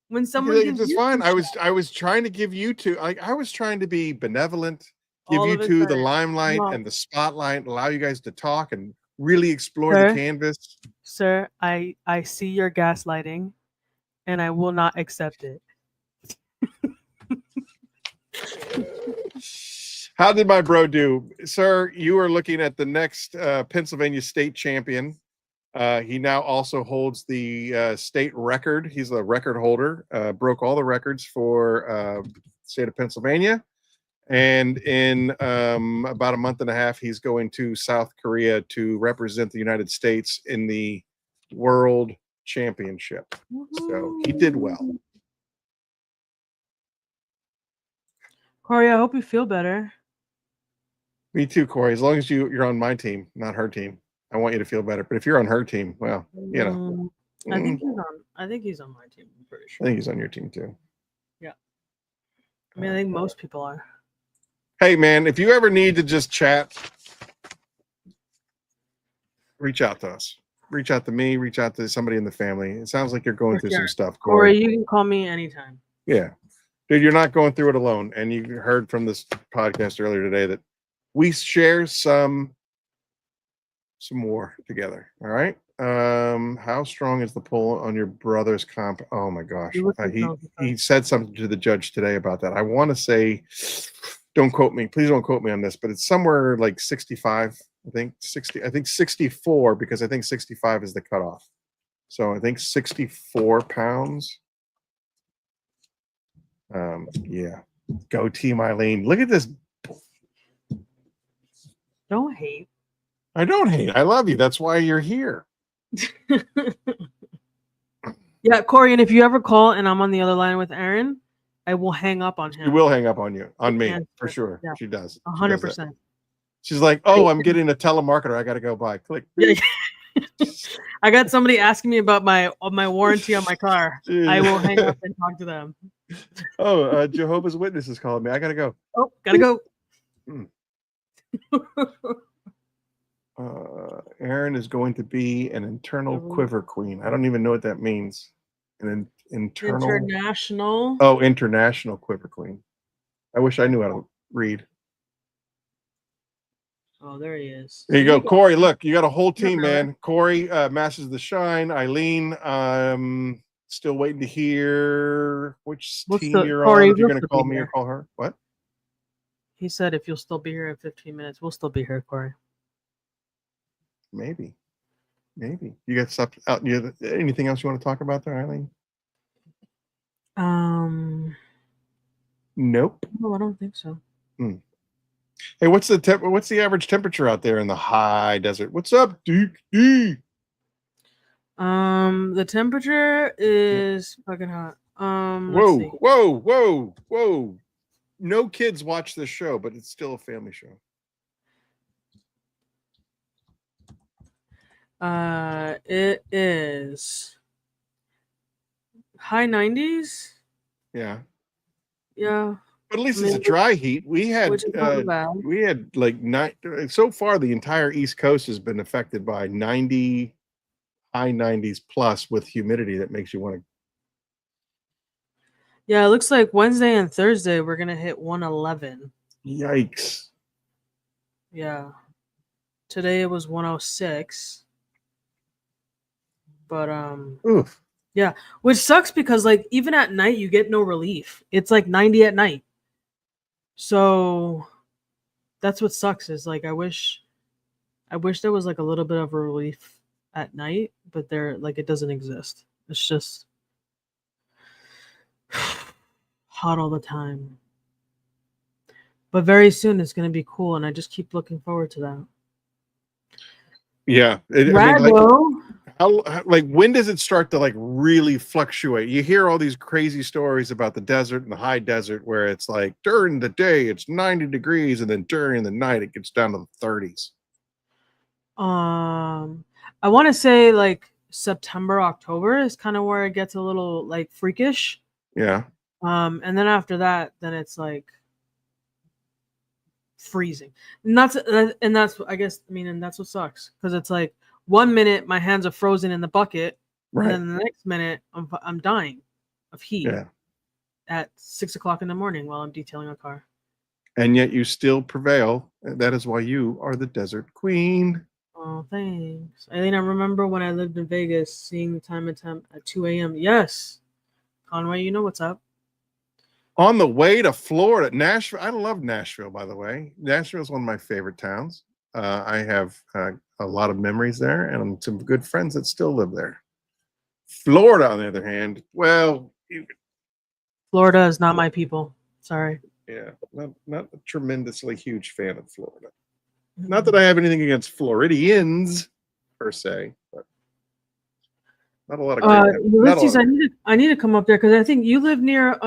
when someone It's gives just you fine. some I was trying to give you two. Like I was trying to be benevolent, give all you of a two the sudden. limelight No, and the spotlight, allow you guys to talk and really explore the sir, canvas. sir, I see your gaslighting, and I will not accept it. How did my bro do, sir? You are looking at the next Pennsylvania state champion. He now also holds the state record. He's a record holder. Broke all the records for state of Pennsylvania. And in about a month and a half, he's going to South Korea to represent the United States in the World Championship. So he did well. Corey, I hope you feel better. Me too, Corey. As long as you're on my team, not her team, I want you to feel better. But if you're on her team, well, you know, I think he's on. I think he's on my team. I'm pretty I sure. think he's on your team too. Yeah. I mean, I think most people are. Hey, man, if you ever need to just chat, reach out to us. Reach out to me. Reach out to somebody in the family. It sounds like you're going For through sure. some stuff, Corey, Corey. you can call me anytime. Yeah. Dude, you're not going through it alone. And you heard from this podcast earlier today that we share some more together. All right. How strong is the pull on your brother's comp? Oh my gosh. He said something to the judge today about that. I want to say, don't quote me. Please don't quote me on this, but it's somewhere like 65. I think 60. I think 64 because I think 65 is the cutoff. So I think 64 pounds. Yeah. Go Team Eileen. Look at this. Don't hate. I don't hate. I love you. That's why you're here. Yeah, Corey, and if you ever call and I'm on the other line with Aaron, I will hang up on him. She will hang up on you, on me, Answer. for sure. Yeah. She does. 100%. She's like, oh, I'm getting a telemarketer. I got to go by. Click. Yeah. I got somebody asking me about my warranty on my car. I will hang up and talk to them. Oh, Jehovah's Witnesses called me. I got to go. Oh, gotta go. Aaron is going to be an internal quiver queen. I don't even know what that means. An international. Oh, international quiver queen. I wish I knew how to read. Oh, there he is. There you go, Corey. Look, you got a whole team, man. Corey, Masters of the Shine. Eileen, still waiting to hear which team you're on. If you're going to call me or call her. What? He said if you'll still be here in 15 minutes, we'll still be here, Corey. Maybe. You got stuff out. Anything else you want to talk about there, Eileen? Nope. No, I don't think so. Hey, what's the average temperature out there in the high desert? What's up, Duke D? The temperature is fucking hot. Whoa. No kids watch this show, but it's still a family show. It is high 90s. Yeah. But at least it's a dry heat. We had like so far the entire East Coast has been affected by 90, high 90s plus with humidity that makes you want to. Yeah, it looks like Wednesday and Thursday we're gonna hit 111. Yikes. Yeah. Today it was 106. But oof. Yeah, which sucks because like even at night you get no relief. It's like 90 at night. So that's what sucks is like I wish there was like a little bit of a relief at night, but it doesn't exist. It's just hot all the time. But very soon it's gonna be cool, and I just keep looking forward to that. Yeah. When does it start to like really fluctuate? You hear all these crazy stories about the desert and the high desert where it's like during the day it's 90 degrees and then during the night it gets down to the 30s. I want to say like September, October is kind of where it gets a little like freakish. Yeah. And then after that, then it's like freezing. And that's I guess I mean, and that's what sucks because it's like 1 minute my hands are frozen in the bucket, Right. and then the next minute I'm dying of heat Yeah. at 6 o'clock in the morning while I'm detailing a car. And yet you still prevail. And that is why you are the desert queen. Oh, thanks. I remember when I lived in Vegas, seeing the time and temp at 2 a.m. Yes, Conway, you know what's up. On the way to Florida, Nashville. I love Nashville, by the way. Nashville is one of my favorite towns. I have a lot of memories there and some good friends that still live there. Florida, on the other hand, well, Florida is not my people. Sorry. yeah, not a tremendously huge fan of Florida. Not that I have anything against Floridians per se, but not a lot of great. Ulysses, I need to come up there because I think you live near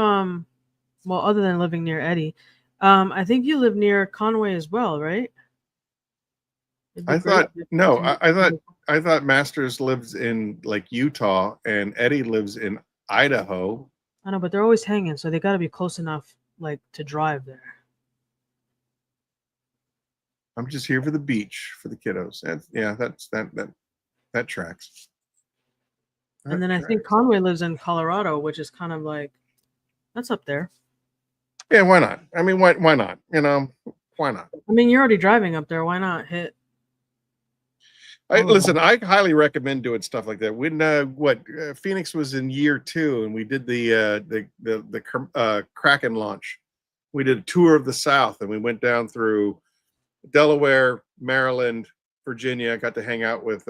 well, other than living near Eddie, I think you live near Conway as well, right? I thought no, I thought Masters lives in like Utah and Eddie lives in Idaho. I know, but they're always hanging, so they got to be close enough, like, to drive there. I'm just here for the beach for the kiddos. That tracks. And then I think Conway lives in Colorado, which is kind of like that's up there. Yeah, why not? I mean, why not? You know, why not? I mean, you're already driving up there. Why not hit? Listen, I highly recommend doing stuff like that. When Phoenix was in year 2, and we did the Kraken launch. We did a tour of the South, and we went down through Delaware, Maryland, Virginia. I got to hang out with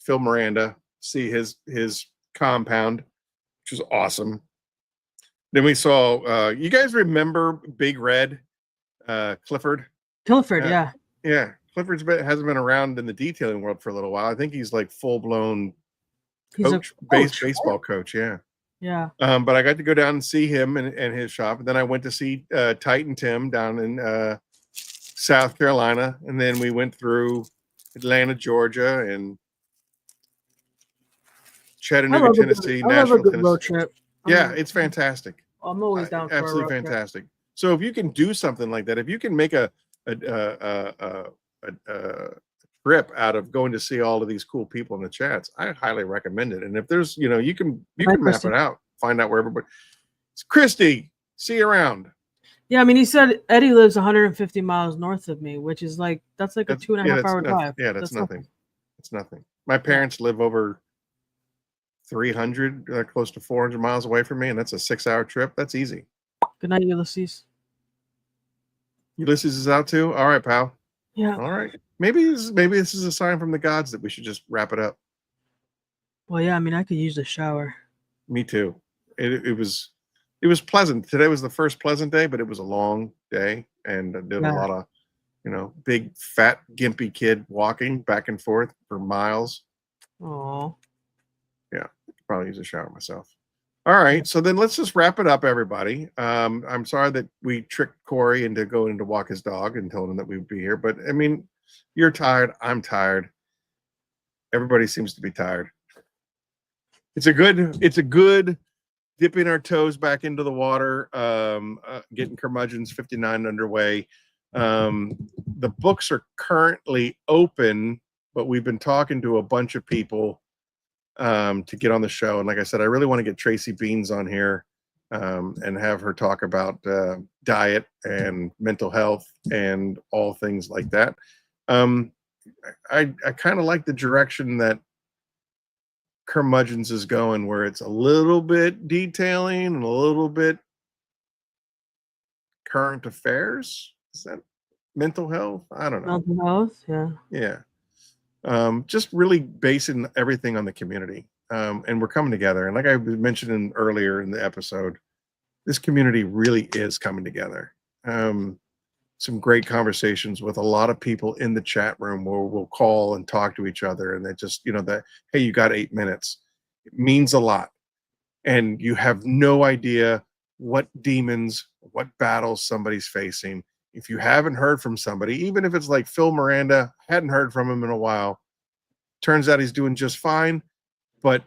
Phil Miranda, see his compound, which was awesome. Then we saw. You guys remember Big Red, Clifford? Clifford, yeah. Yeah. Clifford's hasn't been around in the detailing world for a little while. I think he's like full blown coach, baseball coach. Yeah. Yeah. But I got to go down and see him and his shop. And then I went to see Titan Tim down in South Carolina. And then we went through Atlanta, Georgia, and Chattanooga, Tennessee, Nashville, Tennessee. Road trip. It's fantastic. I'm always down for absolutely a road fantastic. Trip. So if you can do something like that, if you can make a trip out of going to see all of these cool people in the chats, I highly recommend it. And if there's, you can map it out, find out where everybody. It's Christy, see you around. Yeah, I mean, he said Eddie lives 150 miles north of me, which is like that's a 2.5 hour drive. Yeah, that's nothing. It's nothing. My parents live over 300, close to 400 miles away from me, and that's a 6-hour trip. That's easy. Good night, Ulysses. Ulysses is out too. All right, pal. Yeah. All right. Maybe this is a sign from the gods that we should just wrap it up. Well, yeah. I mean, I could use a shower. Me too. It was pleasant. Today was the first pleasant day, but it was a long day, and I did a lot of, big fat gimpy kid walking back and forth for miles. Oh. Yeah, probably use a shower myself. All right, so then let's just wrap it up, everybody. I'm sorry that we tricked Corey into going to walk his dog and told him that we'd be here, but I mean, you're tired. I'm tired. Everybody seems to be tired. It's a good dipping our toes back into the water, getting Curmudgeon's 59 underway. The books are currently open, but we've been talking to a bunch of people to get on the show. And like I said, I really want to get Tracy Beans on here and have her talk about diet and mental health and all things like that. I kind of like the direction that Curmudgeon's is going, where it's a little bit detailing and a little bit current affairs. Is that mental health? I don't know. Mental health, yeah. Yeah. Just really basing everything on the community. And we're coming together. And like I mentioned earlier in the episode, this community really is coming together. Some great conversations with a lot of people in the chat room where we'll call and talk to each other. And they just, that, hey, you got 8 minutes. It means a lot. And you have no idea what demons, what battles somebody's facing. If you haven't heard from somebody, even if it's like Phil Miranda, hadn't heard from him in a while, turns out he's doing just fine. But,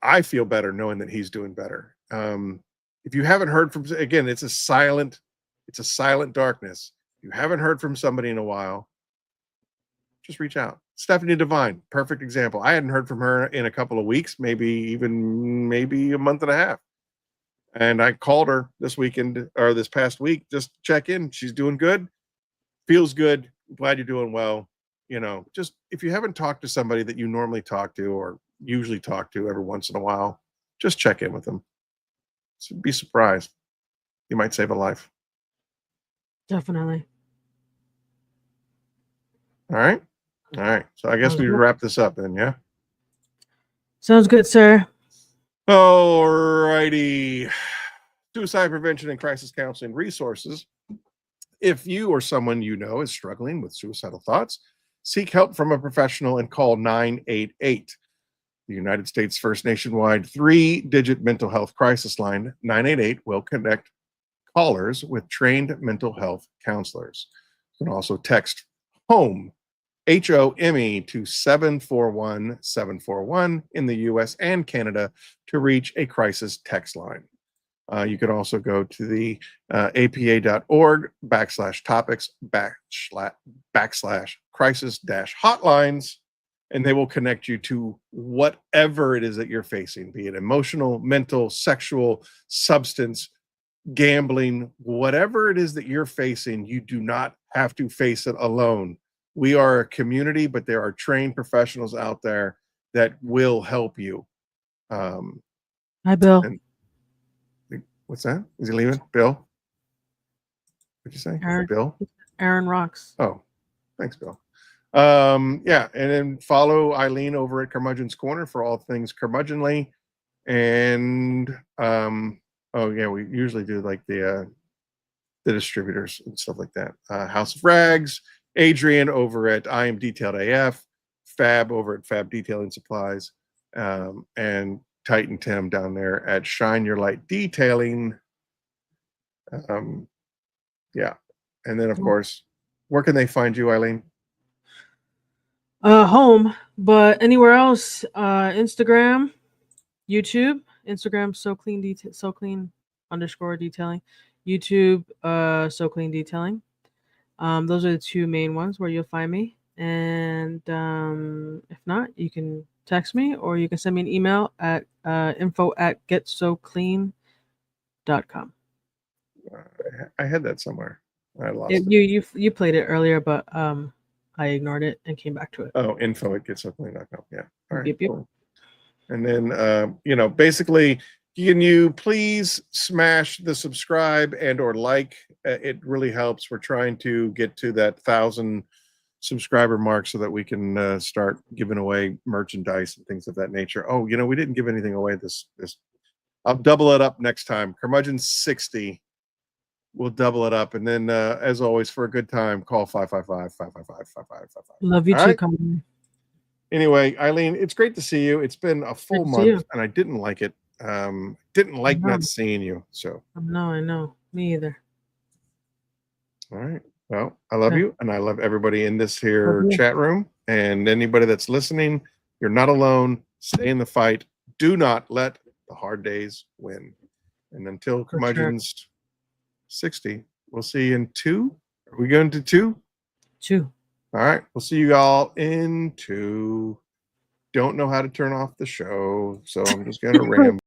I feel better knowing that he's doing better. If you haven't heard from, again, it's It's a silent darkness. If you haven't heard from somebody in a while, just reach out. Stephanie Devine, perfect example. I hadn't heard from her in a couple of weeks, maybe a month and a half. And I called her this weekend or this past week just to check in. She's doing good, feels good. Glad you're doing well. You know, just if you haven't talked to somebody that you normally talk to or usually talk to every once in a while, just check in with them. So be surprised. You might save a life. Definitely. All right. All right. So I guess we wrap this up then, yeah? Sounds good, sir. All righty. Suicide prevention and crisis counseling resources. If you or someone you know is struggling with suicidal thoughts, seek help from a professional and call 988. The United States' first nationwide 3-digit mental health crisis line. 988 will connect callers with trained mental health counselors. You can also text HOME, HOME, to 741-741 in the US and Canada to reach a crisis text line. You could also go to the apa.org/topics/crisis-hotlines, and they will connect you to whatever it is that you're facing, be it emotional, mental, sexual, substance, gambling, whatever it is that you're facing. You do not have to face it alone. We are a community, but there are trained professionals out there that will help you. Hi, Bill. What's that? Is he leaving? Bill? What'd you say? Aaron. Bill? Aaron Rocks. Oh, thanks, Bill. Yeah, and then follow Eileen over at Curmudgeon's Corner for all things curmudgeonly. And oh yeah, we usually do like the distributors and stuff like that. House of Rags, Adrian over at I Am Detailed AF, Fab over at Fab Detailing Supplies, and Titan Tim down there at Shine Your Light Detailing. Yeah, and then of course, where can they find you, Eileen? Home, but anywhere else, Instagram, YouTube. Instagram so clean _ detailing. YouTube, so clean detailing. Those are the two main ones where you'll find me. And if not, you can text me or you can send me an email at info@getsoclean.com. I had that somewhere. I lost it. You played it earlier, but I ignored it and came back to it. Oh, info@getsoclean.com. Yeah. All right. Yep. Cool. And then basically, can you please smash the subscribe and or like? It really helps. We're trying to get to that 1,000 subscriber mark so that we can start giving away merchandise and things of that nature. Oh, we didn't give anything away this. I'll double it up next time. Curmudgeon 60. We'll double it up. And then, as always, for a good time, call 555-555-5555. Love you All too. right? Come on. Anyway, Eileen, it's great to see you. It's been a full month, and I didn't like it. Didn't like not seeing you. So no, I know. Me either. All right. Well, I love you, and I love everybody in this here chat room. And anybody that's listening, you're not alone. Stay in the fight. Do not let the hard days win. And until Curmudgeon's 60, we'll see you in 2. Are we going to 2? 2. All right. We'll see you all in 2. Don't know how to turn off the show, so I'm just going to ramble.